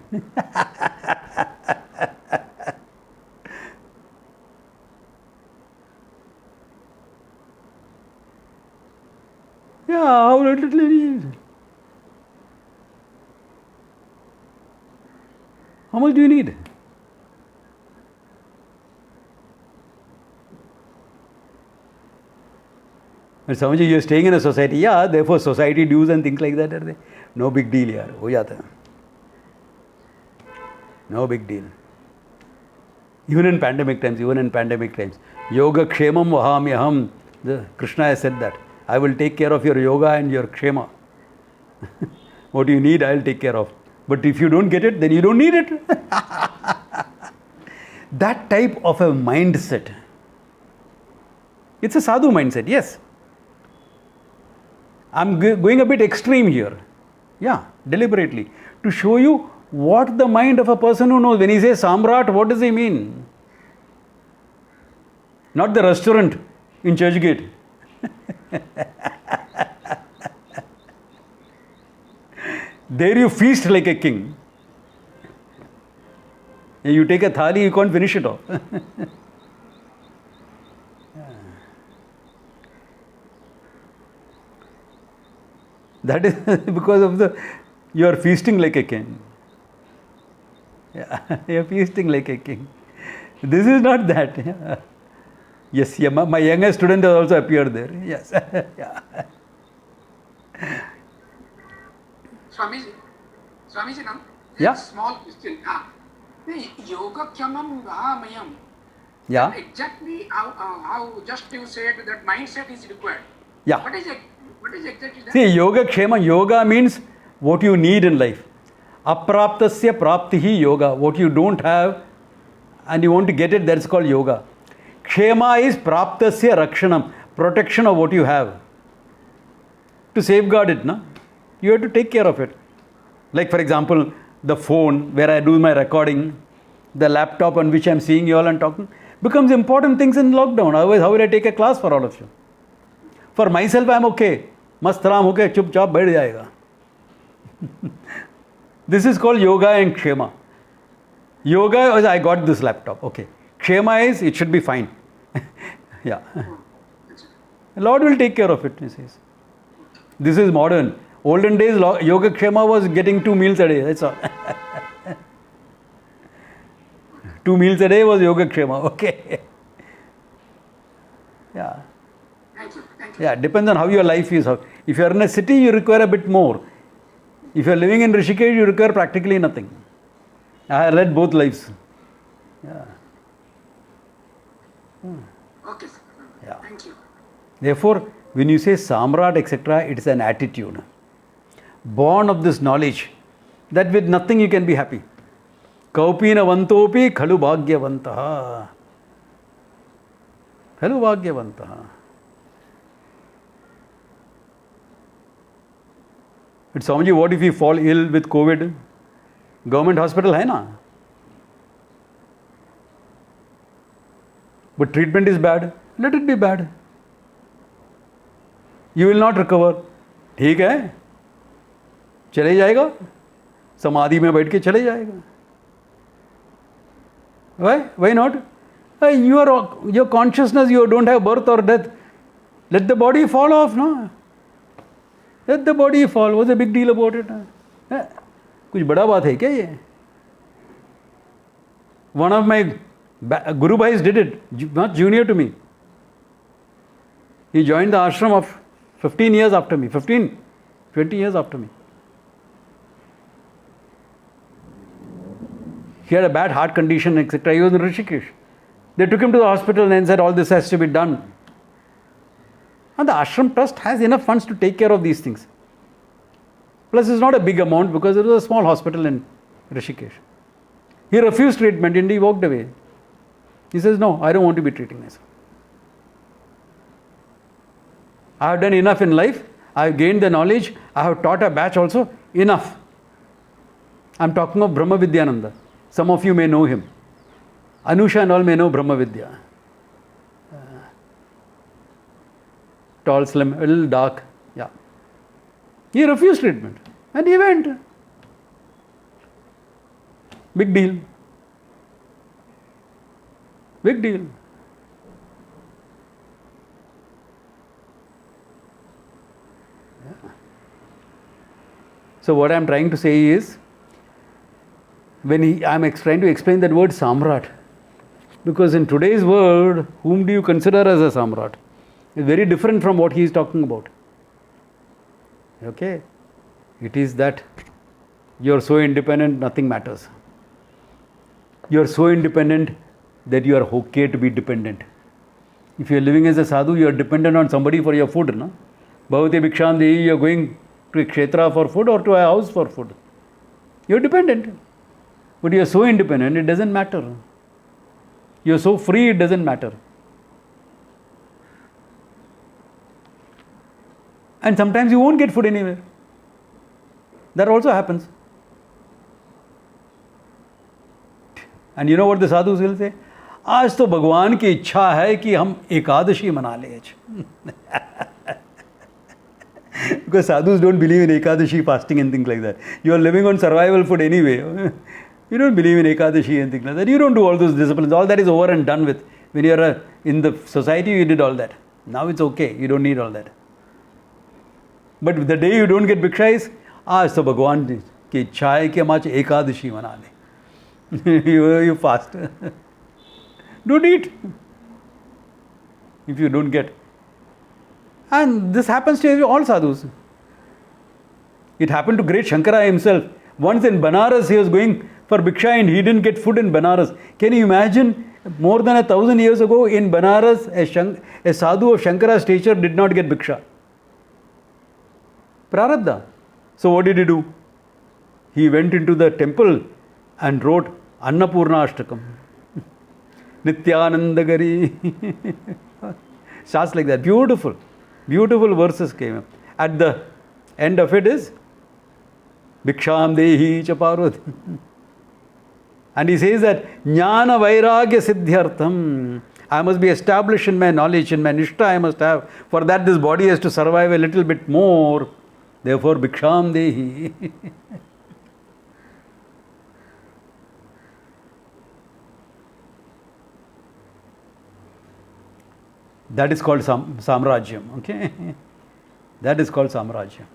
Yeah, how little you need. How much do you need? And Swamiji, you are staying in a society, yeah, therefore society dues and things like that are there. No big deal, yaar. Ho jata hai. No big deal. Even in pandemic times, yoga kshemam vahami aham, Krishna has said that. I will take care of your yoga and your kshema. What you need, I will take care of. But if you don't get it, then you don't need it. That type of a mindset. It's a sadhu mindset, yes. I'm going a bit extreme here. Yeah, deliberately. To show you what the mind of a person who knows. When he says Samrat, what does he mean? Not the restaurant in Churchgate. There you feast like a king. You take a thali, you can't finish it off. That is because of you are feasting like a king. Yeah, you are feasting like a king. This is not that. Yeah. Yes, yeah, my youngest student has also appeared there. Yes. Yeah. Swamiji, now, Yeah. small question. The yoga khyamam vahamayam. Yeah. Exactly how just you said that mindset is required. Yeah. What is exactly that? See, yoga kshema, yoga means what you need in life. Apraptasya praptihi yoga. What you don't have and you want to get it, that's called yoga. Kshema is praptasya rakshanam, protection of what you have. To safeguard it, no? You have to take care of it. Like for example, the phone where I do my recording, the laptop on which I am seeing you all and talking, becomes important things in lockdown. Otherwise, how will I take a class for all of you? For myself, I am okay. Mast raam okay, chup chap baith jayega. This is called yoga and kshema. Yoga is I got this laptop, okay. Kshema is it should be fine. Yeah. Lord will take care of it, he says. This is modern. Olden days, yoga kshema was getting 2 meals a day, that's all. 2 meals a day was yoga kshema, okay. Yeah. Thank you. Thank you. Yeah, depends on how your life is. If you are in a city, you require a bit more. If you are living in Rishikesh, you require practically nothing. I have led both lives. Yeah. Okay, sir. Yeah. Thank you. Therefore, when you say samrat, etc., it is an attitude. Born of this knowledge that with nothing you can be happy. Kaupina vantopi khalu bhagyavantaha. Khalu bhagyavantaha. But Swamiji, what if you fall ill with COVID? Government hospital hai na? But treatment is bad. Let it be bad. You will not recover. ठीक है, चले जाएगा, समाधि में बैठ के चले जाएगा. Why not? Your consciousness, you don't have birth or death. Let the body fall off, no? Let the body fall. What's the big deal about it? कुछ बड़ा बात है क्या ये? One of my Guru Bhais did it, not junior to me. He joined the ashram of 15 years after me, 15, 20 years after me. He had a bad heart condition, etc. He was in Rishikesh. They took him to the hospital and said, all this has to be done. And the ashram trust has enough funds to take care of these things. Plus, it's not a big amount because it was a small hospital in Rishikesh. He refused treatment and he walked away. He says, no, I don't want to be treating myself. I have done enough in life. I have gained the knowledge. I have taught a batch also. Enough. I am talking of Brahma Vidyananda. Some of you may know him. Anusha and all may know Brahma Vidya. Tall, slim, a little dark. Yeah. He refused treatment. And he went. Big deal. Big deal. So what I am trying to say is, when I am trying to explain that word Samrat, because in today's world, whom do you consider as a Samrat? It's very different from what he is talking about. Okay? It is that you are so independent, nothing matters. You are so independent that you are okay to be dependent. If you are living as a sadhu, you are dependent on somebody for your food, no? Bhavati Bhiksham Dehi, you are going to a kshetra for food or to a house for food. You are dependent. But you are so independent, it doesn't matter. You are so free, it doesn't matter. And sometimes you won't get food anywhere. That also happens. And you know what the sadhus will say? आज तो भगवान की इच्छा है कि हम एकादशी मना लें. Because sadhus don't believe in Ekadashi fasting and things like that. You are living on survival food anyway. You don't believe in Ekadashi and things like that. You don't do all those disciplines. All that is over and done with. When you are in the society, you did all that. Now it's okay. You don't need all that. But the day you don't get bhiksha is, आज तो भगवान की इच्छा है कि हम आज एकादशी मना लें. You fast. Don't eat. If you don't get. And this happens to all sadhus. It happened to great Shankara himself. Once in Banaras, he was going for bhiksha and he didn't get food in Banaras. Can you imagine? More than 1,000 years ago in Banaras, a sadhu of Shankara's stature did not get bhiksha. Prarabdha. So what did he do? He went into the temple and wrote Annapurna Ashtakam. Nityanandagari. Starts like that. Beautiful. Beautiful verses came up. At the end of it is Bhiksham Dehi Chaparvat. And he says that Jnana Vairagya Siddhyartham. I must be established in my knowledge, in my nishta I must have. For that this body has to survive a little bit more. Therefore Bhiksham Dehi. That is called Samrajyam. Okay? That is called Samrajyam.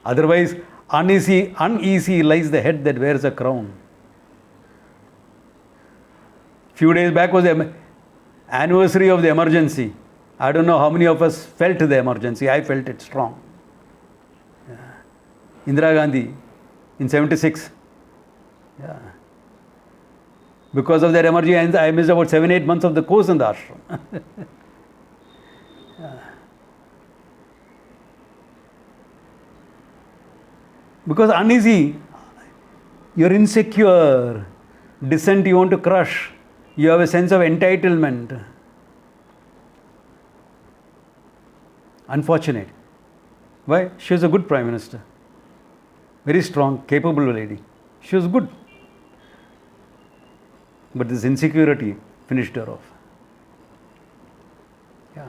Otherwise, uneasy lies the head that wears a crown. Few days back was the anniversary of the emergency. I don't know how many of us felt the emergency. I felt it strong. Yeah. Indira Gandhi in 76. Yeah. Because of that emergency, I missed about 7-8 months of the course in the ashram. Yeah. Because uneasy, you're insecure, dissent you want to crush, you have a sense of entitlement. Unfortunate. Why? She was a good Prime Minister. Very strong, capable lady. She was good. But this insecurity finished her off. Yeah.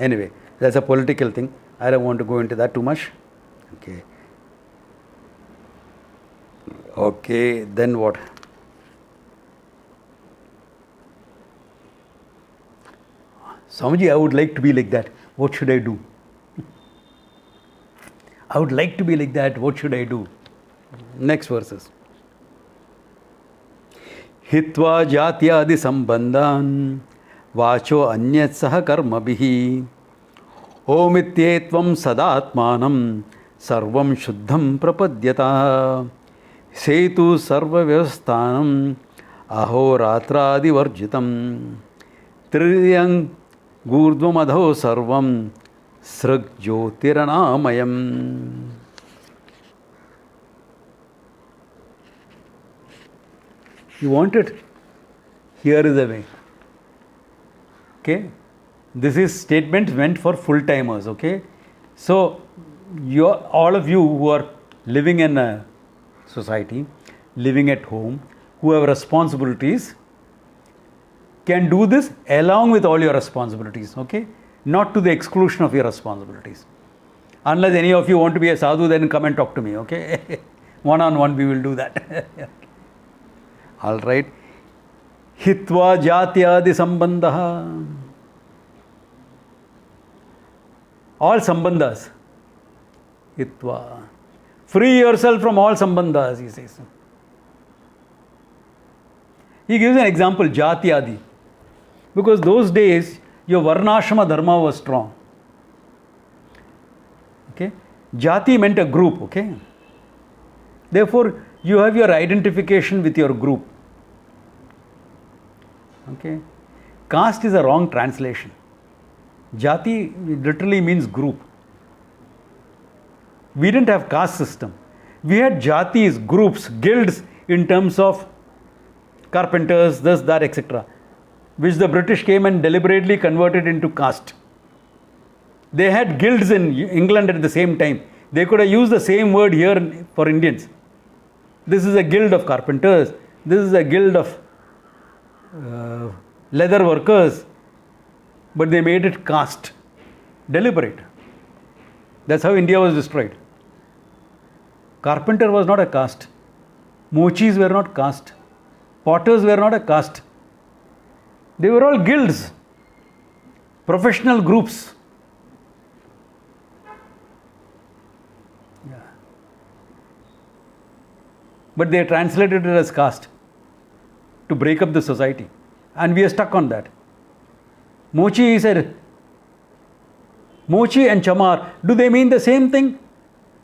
Anyway, that's a political thing. I don't want to go into that too much. Okay. Okay, then what? Swamiji, I would like to be like that. What should I do? I would like to be like that. What should I do? Next verses. Hitva jatyadi sambandhan vacho anyat saha karmabhihi omityetvam sadatmanam sarvam shuddham prapadyata setu sarva vyavasthanam ahoratradi varjitam triryang gurdvamadho sarvam srag jyotiranamayam. You want it? Here is the way. Okay? This is statement meant for full-timers. Okay? So, all of you who are living in a society, living at home, who have responsibilities, can do this along with all your responsibilities. Okay? Not to the exclusion of your responsibilities. Unless any of you want to be a sadhu, then come and talk to me. Okay? One-on-one we will do that. All right. Hitva jatyadi sambandha. All sambandhas. Hitva. Free yourself from all sambandhas, he says. He gives an example, jatyadi. Because those days, your varnashrama dharma was strong. Okay? Jati meant a group. Okay? Therefore, you have your identification with your group. Okay, caste is a wrong translation. Jati literally means group. We didn't have caste system. We had jatis, groups, guilds in terms of carpenters, this, that, etc., which the British came and deliberately converted into caste. They had guilds in England at the same time. They could have used the same word here for Indians. This is a guild of carpenters. This is a guild of leather workers. But they made it caste. Deliberate. That's how India was destroyed. Carpenter was not a caste. Mochis were not caste. Potters were not a caste. They were all guilds. Professional groups. But they translated it as caste to break up the society. And we are stuck on that. Mochi said, Mochi and Chamar, do they mean the same thing?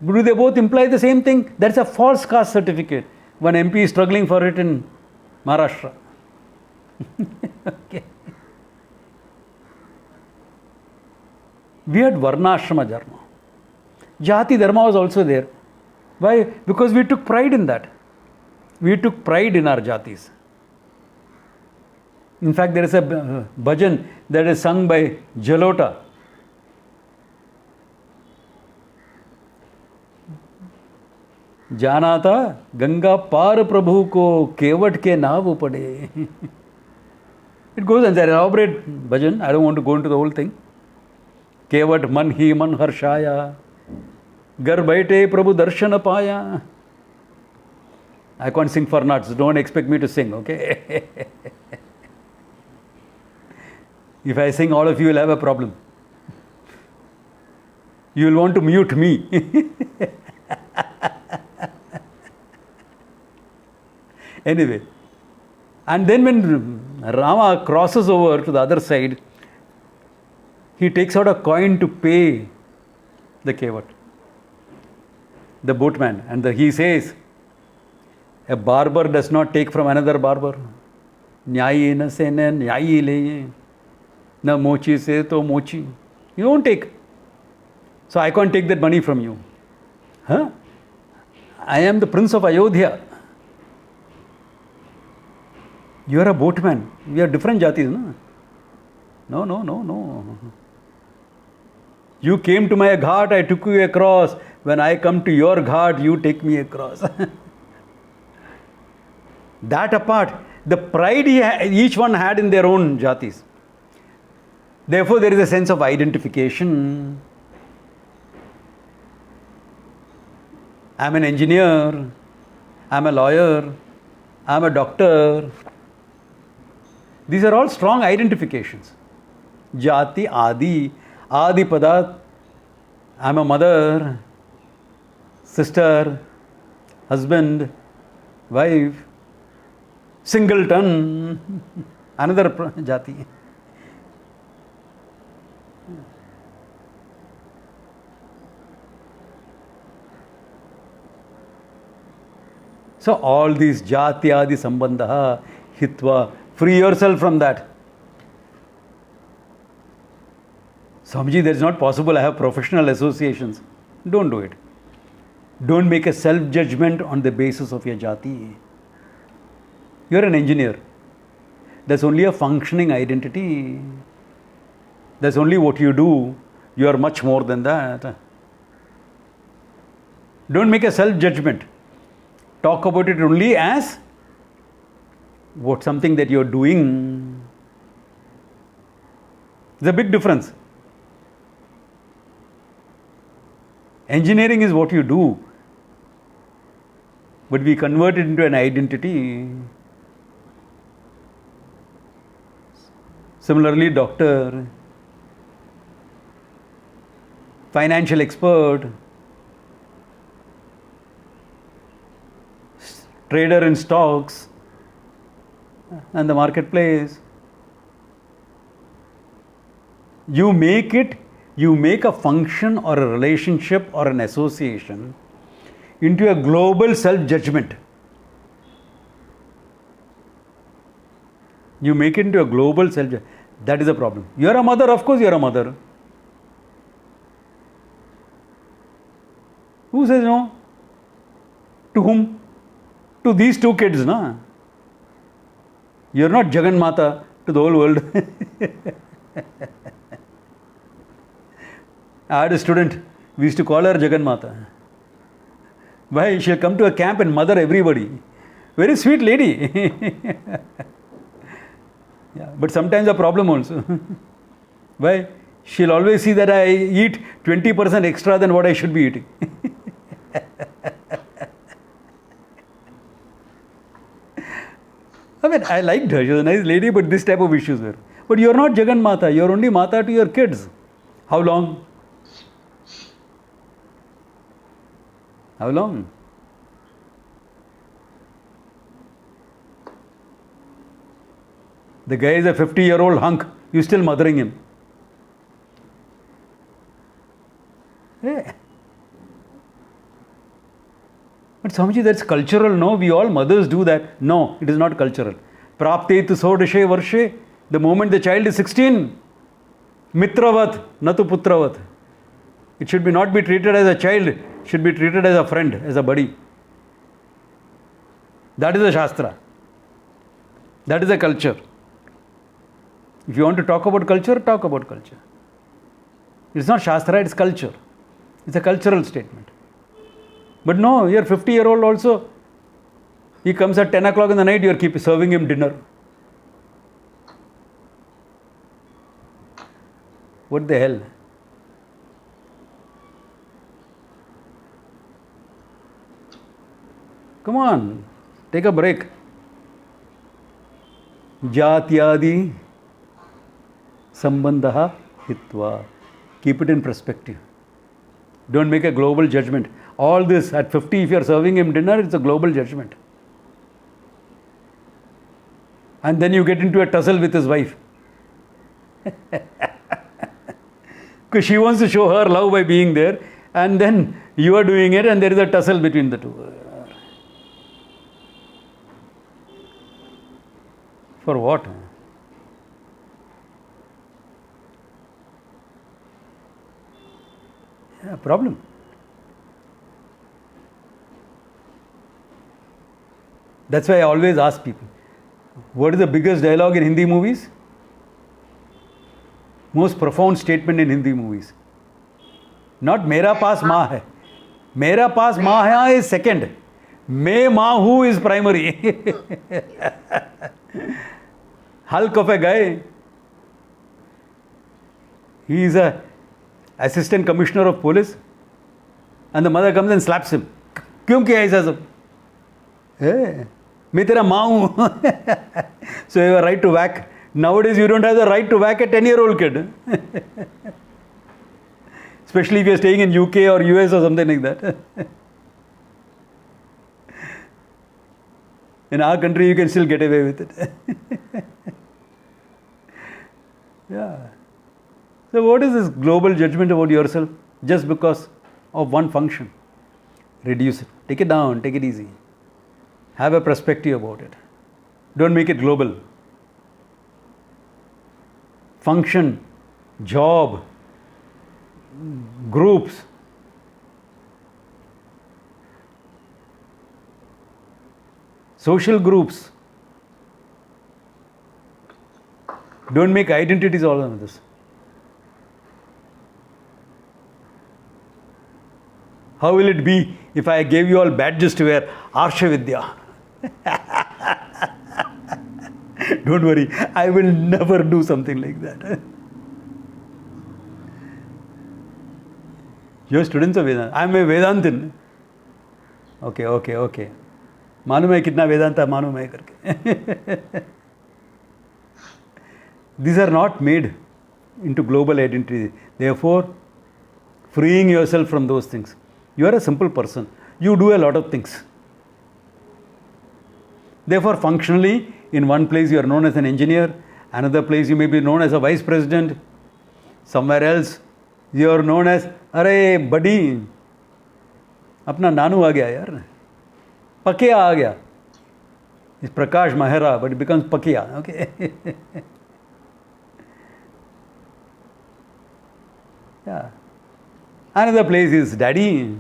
Do they both imply the same thing? That's a false caste certificate. One MP is struggling for it in Maharashtra. Okay. We had Varnashrama Dharma. Jati Dharma was also there. Why? Because we took pride in that. We took pride in our jatis. In fact, there is a bhajan that is sung by Jalota. जाना था गंगा पार प्रभु को केवट के नाव पड़े. It goes and there is an elaborate bhajan. I don't want to go into the whole thing. केवट मन ही मन हर्षाया, घर बैठे प्रभु दर्शन पाया. I can't sing for nuts. Don't expect me to sing, okay? If I sing, all of you will have a problem. You will want to mute me. Anyway, and then when Rama crosses over to the other side, he takes out a coin to pay the kevat, the boatman, and he says, a barber does not take from another barber. Nyayi na se na nyayi le, na mochi se to mochi. You don't take. So I can't take that money from you. Huh? I am the Prince of Ayodhya. You are a boatman. We are different jatis, no? No. You came to my ghat, I took you across. When I come to your ghat, you take me across. That apart, the pride each one had in their own jatis. Therefore, there is a sense of identification. I'm an engineer. I'm a lawyer. I'm a doctor. These are all strong identifications. Jati, Adi, Pada. I'm a mother, sister, husband, wife, singleton, another jati. So all these jati, adi, sambandha, hitva, free yourself from that. Swamiji, that is not possible. I have professional associations. Don't do it. Don't make a self-judgment on the basis of your jati. You're an engineer. That's only a functioning identity. That's only what you do. You are much more than that. Don't make a self-judgment. Talk about it only as something that you're doing. There's a big difference. Engineering is what you do, but we convert it into an identity. Similarly, doctor, financial expert, trader in stocks and the marketplace. You make a function or a relationship or an association into a global self-judgment. You make it into a global self. That is a problem. You are a mother, of course you are a mother. Who says no? To whom? To these two kids, na? You are not Jagan Mata to the whole world. I had a student, we used to call her Jagan Mata. Why? She'll come to a camp and mother everybody. Very sweet lady. Yeah, but sometimes a problem also. Why? She'll always see that I eat 20% extra than what I should be eating. I mean, I liked her. She was a nice lady, but this type of issues were. But you are not Jagan Mata. You are only Mata to your kids. How long? How long? The guy is a 50-year-old hunk. You're still mothering him. Yeah. But Swamiji, that's cultural, no? We all mothers do that. No, it is not cultural. Praptet sodashe varshe. The moment the child is 16, mitravat, natu putravat. It should not be treated as a child. It should be treated as a friend, as a buddy. That is a Shastra. That is a culture. If you want to talk about culture, talk about culture. It's not Shastra, it's culture. It's a cultural statement. But no, your 50-year-old also, he comes at 10 o'clock in the night, you are keep serving him dinner. What the hell? Come on, take a break. Jatyadi sambandha hitva. Keep it in perspective. Don't make a global judgment. All this at 50, if you are serving him dinner, it's a global judgment. And then you get into a tussle with his wife. Because she wants to show her love by being there, and then you are doing it, and there is a tussle between the two. For what? Yeah, problem. That's why I always ask people, what is the biggest dialogue in Hindi movies? Most profound statement in Hindi movies. Not Mera Paas Maa Hai. Mera Paas Maa Hai is second. Main Maa Hu is primary. Hulk of a guy. He is a assistant commissioner of police, and the mother comes and slaps him. Kyun kiya aisa sab? Hey, मैं तेरा माँ हूँ. So you have a right to whack. Nowadays you don't have the right to whack a 10-year-old kid. Especially if you are staying in UK or US or something like that. In our country you can still get away with it. Yeah. So what is this global judgment about yourself just because of one function? Reduce it. Take it down. Take it easy. Have a perspective about it. Don't make it global. Function, job, groups. Social groups. Don't make identities all of this. How will it be if I gave you all badges to wear? Arsha Vidya. Don't worry, I will never do something like that. You're students of Vedanta. I'm a Vedantin. Okay. मालूम है कितना वेदांता मालूम है करके. These are not made into global identity. Therefore, freeing yourself from those things. You are a simple person. You do a lot of things. Therefore, functionally, in one place you are known as an engineer, another place you may be known as a vice president, somewhere else you are known as, अरे बड़ी अपना नानू आ गया यार, पके आ गया. It's Prakash Mahara, but it becomes Pakia. Okay. Yeah. Another place is Daddy.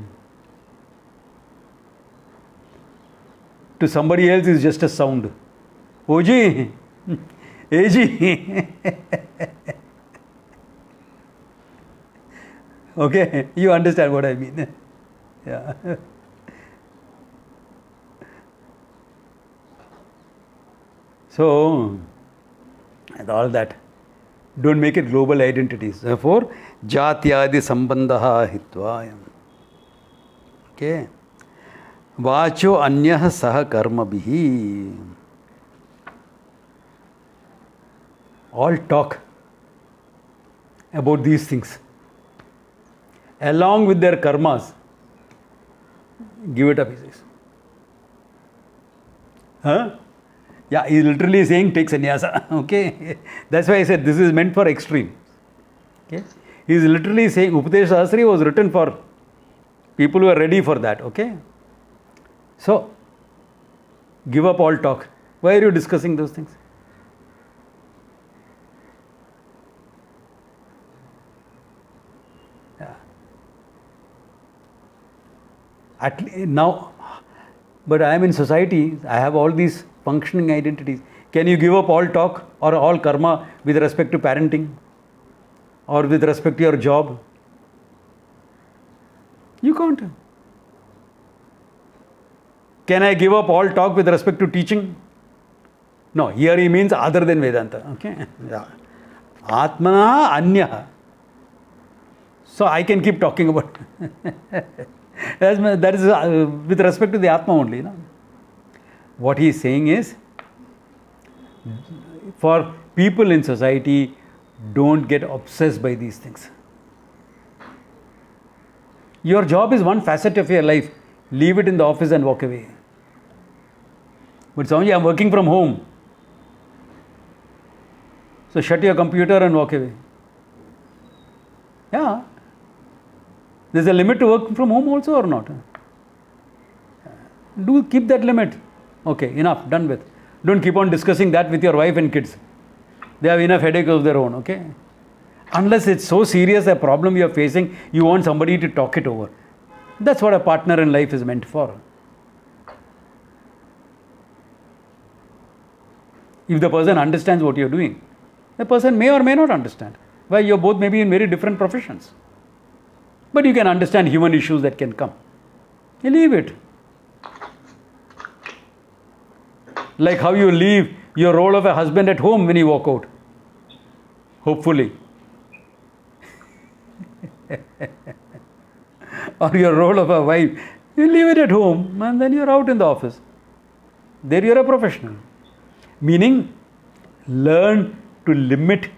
To somebody else is just a sound. Oji, Eji. Okay, you understand what I mean. Yeah. So, and all that, don't make it global identities. Therefore, jatyadi sambandha hitvayam. Okay. Vacho anyah sah karma bihi. All talk about these things. Along with their karmas. Give it up, he says. Huh? Yeah, he's literally saying take sannyasa. Okay. That's why I said this is meant for extreme. Okay. He's literally saying Upadesh Sahasri was written for people who are ready for that. Okay. So, give up all talk. Why are you discussing those things? Yeah. Now, but I am in society, I have all these functioning identities. Can you give up all talk or all karma with respect to parenting or with respect to your job? You can't. Can I give up all talk with respect to teaching? No, here he means other than Vedanta. Okay? Yeah. Atmana Anyaha. So I can keep talking about that is with respect to the Atma only. No? What he is saying is, for people in society, don't get obsessed by these things. Your job is one facet of your life. Leave it in the office and walk away. But Swamiji, I'm working from home. So shut your computer and walk away. Yeah. There's a limit to work from home also or not? Do keep that limit. Okay, enough, done with. Don't keep on discussing that with your wife and kids. They have enough headache of their own, okay? Unless it's so serious a problem you're facing, you want somebody to talk it over. That's what a partner in life is meant for. If the person understands what you're doing, the person may or may not understand. Why, you're both maybe in very different professions. But you can understand human issues that can come. You leave it. Like how you leave your role of a husband at home when you walk out. Hopefully. Or your role of a wife. You leave it at home and then you're out in the office. There you're a professional. Meaning, learn to limit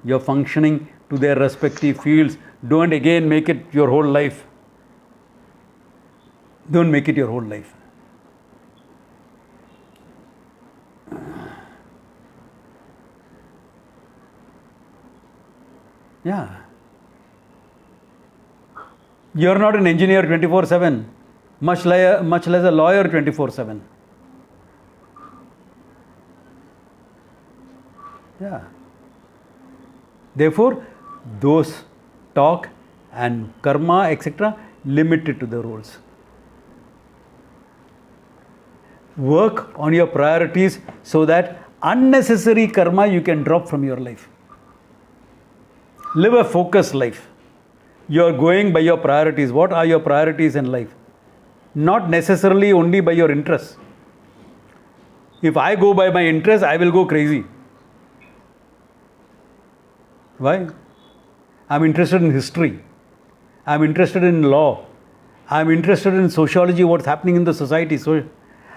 your functioning to their respective fields. Don't again make it your whole life. Don't make it your whole life. Yeah. You're not an engineer 24/7, much less a lawyer 24/7. Yeah. Therefore, those talk and karma, etc., limited to the roles. Work on your priorities so that unnecessary karma you can drop from your life. Live a focused life. You are going by your priorities. What are your priorities in life? Not necessarily only by your interests. If I go by my interests, I will go crazy. Why? I'm interested in history. I'm interested in law. I'm interested in sociology, what's happening in the society. So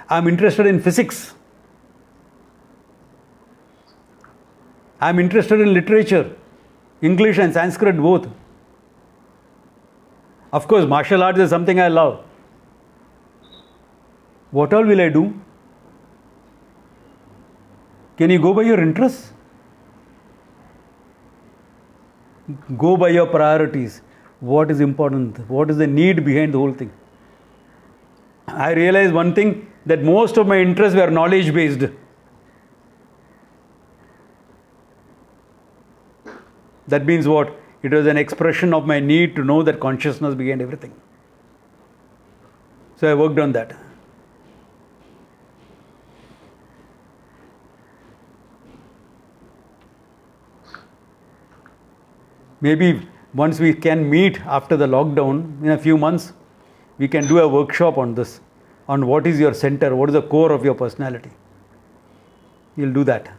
I'm interested in physics. I'm interested in literature, English and Sanskrit both. Of course, martial arts is something I love. What all will I do? Can you go by your interests? Go by your priorities. What is important? What is the need behind the whole thing? I realized one thing, that most of my interests were knowledge based. That means what? It was an expression of my need to know that consciousness behind everything. So I worked on that. Maybe once we can meet after the lockdown, in a few months, we can do a workshop on this, on what is your center, what is the core of your personality. We'll do that.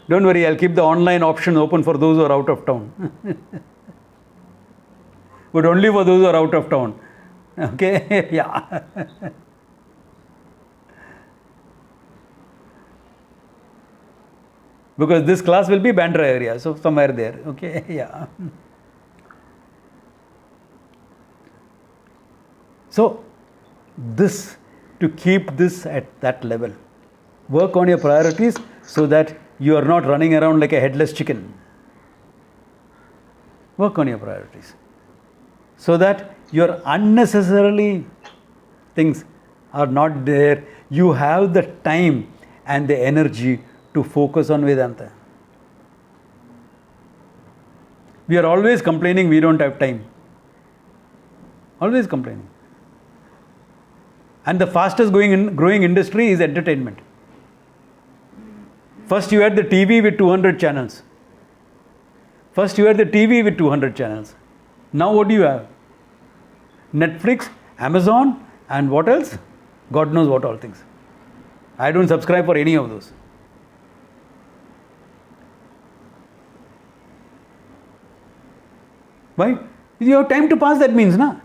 Don't worry, I'll keep the online option open for those who are out of town. But only for those who are out of town. Okay? Yeah. Because this class will be Bandra area, so somewhere there. Okay? Yeah. So, this, to keep this at that level, work on your priorities so that you are not running around like a headless chicken. Work on your priorities so that your unnecessarily things are not there. You have the time and the energy to focus on Vedanta. We are always complaining we don't have time. Always complaining. And the fastest growing industry is entertainment. First you had the TV with 200 channels. Now what do you have? Netflix, Amazon, and what else? God knows what all things. I don't subscribe for any of those. Why? You have time to pass, that means, na?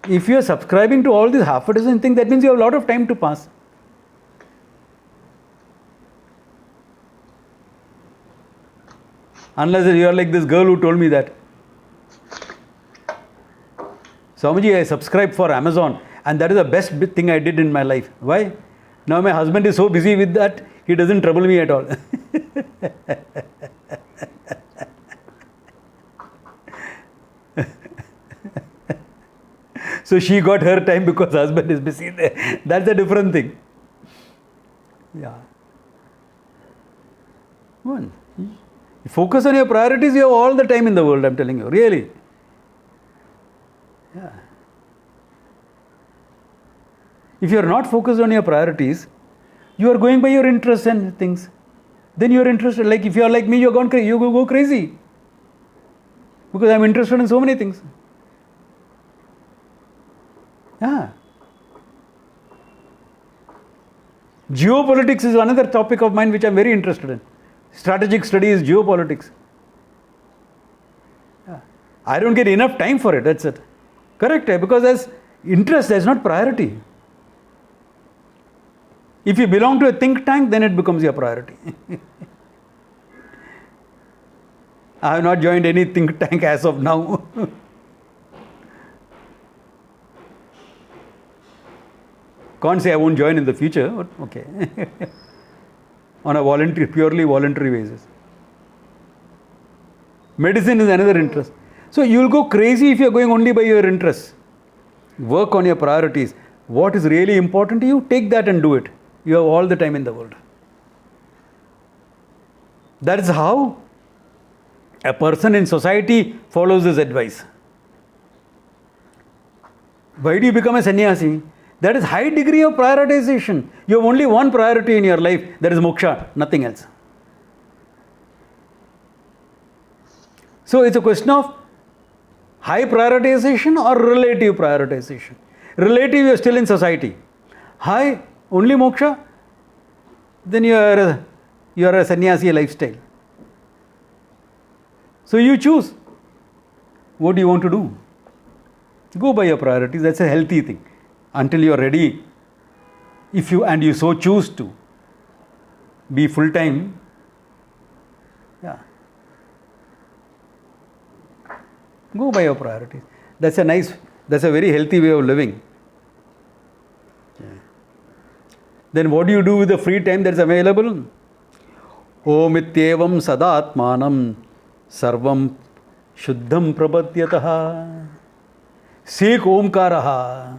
If you are subscribing to all these half a dozen things, that means you have a lot of time to pass. Unless you are like this girl who told me that, Swamiji, I subscribed for Amazon and that is the best thing I did in my life. Why? Now my husband is so busy with that, he doesn't trouble me at all. So she got her time because husband is busy there. That's a different thing. Yeah. One. Focus on your priorities, you have all the time in the world, I'm telling you, really. Yeah. If you are not focused on your priorities, you are going by your interests and things. Then you are interested, like if you are like me, you go crazy. Because I am interested in so many things. Yeah. Geopolitics is another topic of mine which I am very interested in. Strategic studies, geopolitics. Yeah. I don't get enough time for it, that's it. Correct, because as interest, that's not priority. If you belong to a think tank, then it becomes your priority. I have not joined any think tank as of now. Can't say I won't join in the future, but okay. On a purely voluntary basis. Medicine is another interest. So you will go crazy if you are going only by your interests. Work on your priorities. What is really important to you, take that and do it. You have all the time in the world. That is how a person in society follows this advice. Why do you become a sannyasi? That is high degree of prioritization. You have only one priority in your life, that is moksha, nothing else. So it's a question of high prioritization or relative prioritization. Relative, you are still in society. High, only moksha, then you are a sannyasi lifestyle. So you choose. What do you want to do? Go by your priorities, that's a healthy thing. Until you are ready, if you so choose to be full time, yeah, go by your priorities. That's a very healthy way of living. Yeah. Then what do you do with the free time that's available? Om ityevam sadatmanam sarvam shuddham prapadyataha. Seek Omkaraha,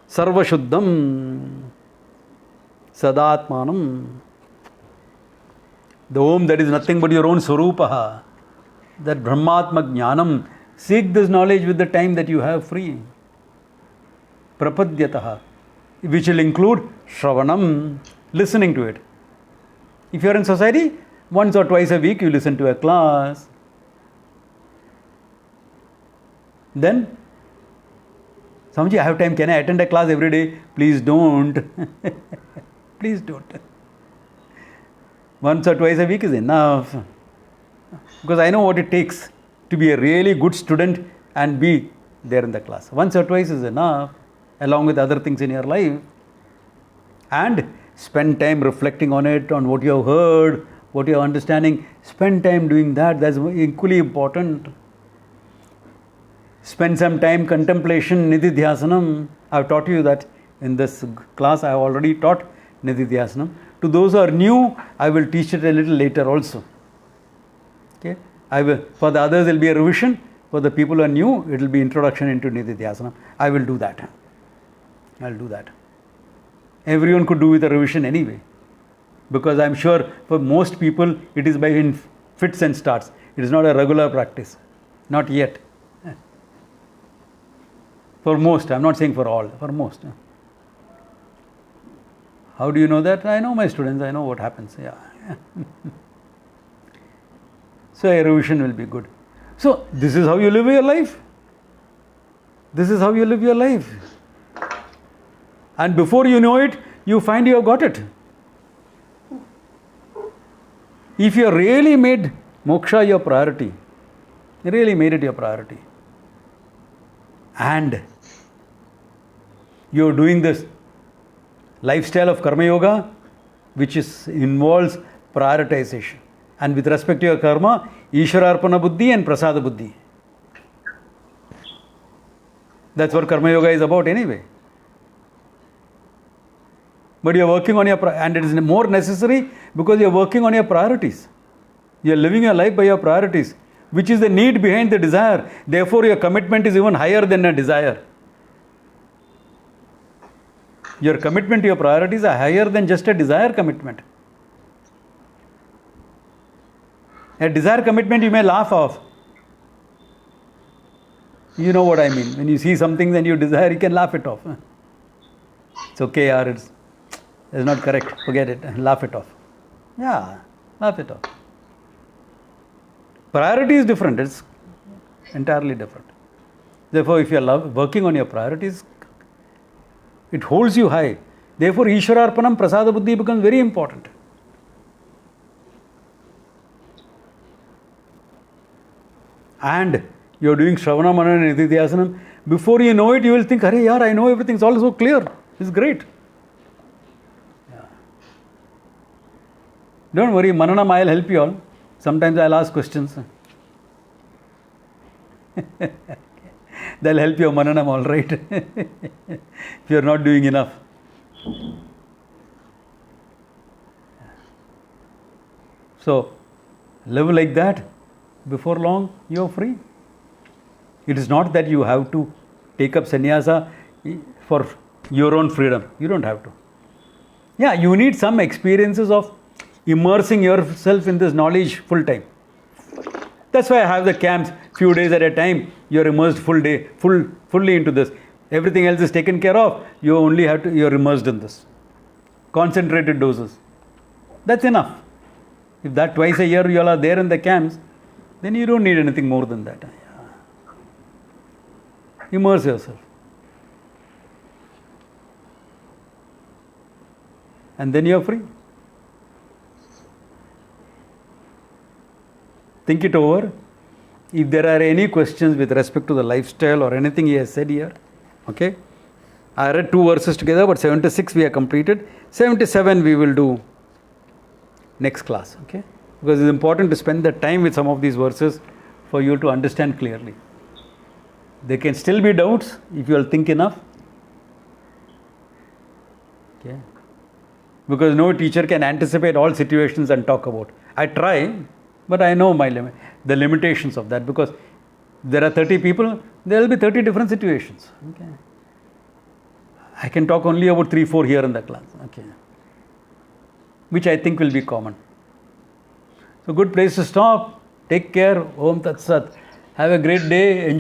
Sarvashuddham, Sadatmanam. The Om that is nothing but your own Swarupaha, that Brahmatma Jnanam. Seek this knowledge with the time that you have free. Prapadyataha, which will include Shravanam, listening to it. If you are in society, once or twice a week you listen to a class. Then, Swamiji, I have time, can I attend a class every day? Please don't. Please don't. Once or twice a week is enough. Because I know what it takes to be a really good student and be there in the class. Once or twice is enough, along with other things in your life. And spend time reflecting on it, on what you have heard, what you are understanding. Spend time doing that. That's equally important. Spend some time contemplation, nididhyasanam. I have taught you that in this class. I have already taught nididhyasanam. To those who are new, I will teach it a little later also. Okay? For the others, it will be a revision. For the people who are new, it will be introduction into nididhyasanam. I will do that. I will do that. Everyone could do with a revision anyway. Because I am sure for most people, it is by fits and starts. It is not a regular practice. Not yet. For most, I am not saying for all, for most. How do you know that? I know my students, I know what happens. Yeah. So a revision will be good. So this is how you live your life. This is how you live your life. And before you know it, you find you have got it. If you really made moksha your priority, you really made it your priority, and you are doing this lifestyle of karma yoga, which involves prioritization. And with respect to your karma, Ishwararpana buddhi and Prasada buddhi. That's what karma yoga is about anyway. But you are working on and it is more necessary because you are working on your priorities. You are living your life by your priorities, which is the need behind the desire. Therefore, your commitment is even higher than a desire. Your commitment to your priorities are higher than just a desire commitment. A desire commitment you may laugh off. You know what I mean. When you see something that you desire, you can laugh it off. It's okay, yaar, it's not correct. Forget it. Laugh it off. Yeah, laugh it off. Priority is different. It's entirely different. Therefore, if you are working on your priorities, it holds you high. Therefore, Ishwararpanam, Prasada buddhi becomes very important. And you are doing Shravana, Manana, Nididhyasanam. Before you know it, you will think, Hare yaar, I know everything. It's all so clear. It's great. Yeah. Don't worry, Mananam, I'll help you all. Sometimes I'll ask questions. They'll help you, Mananam, all right. If you're not doing enough. So, live like that. Before long, you're free. It is not that you have to take up sannyasa for your own freedom. You don't have to. Yeah, you need some experiences of immersing yourself in this knowledge full time. That's why I have the camps, few days at a time. You're immersed fully into this. Everything else is taken care of. You're immersed in this. Concentrated doses. That's enough. If that twice a year you all are there in the camps, then you don't need anything more than that. Immerse yourself. And then you're free. Think it over. If there are any questions with respect to the lifestyle or anything he has said here, okay. I read 2 verses together, but 76 we have completed. 77 we will do next class, okay. Because it's important to spend the time with some of these verses for you to understand clearly. There can still be doubts if you will think enough. Okay. Because no teacher can anticipate all situations and talk about. I try, but I know the limitations of that, because there are 30 people, There will be 30 different situations. Okay. I can talk only about 3-4 here in the class. Okay. Which I think will be common. So good place to stop. Take care. Om Tat Sat. Have a great day. Enjoy.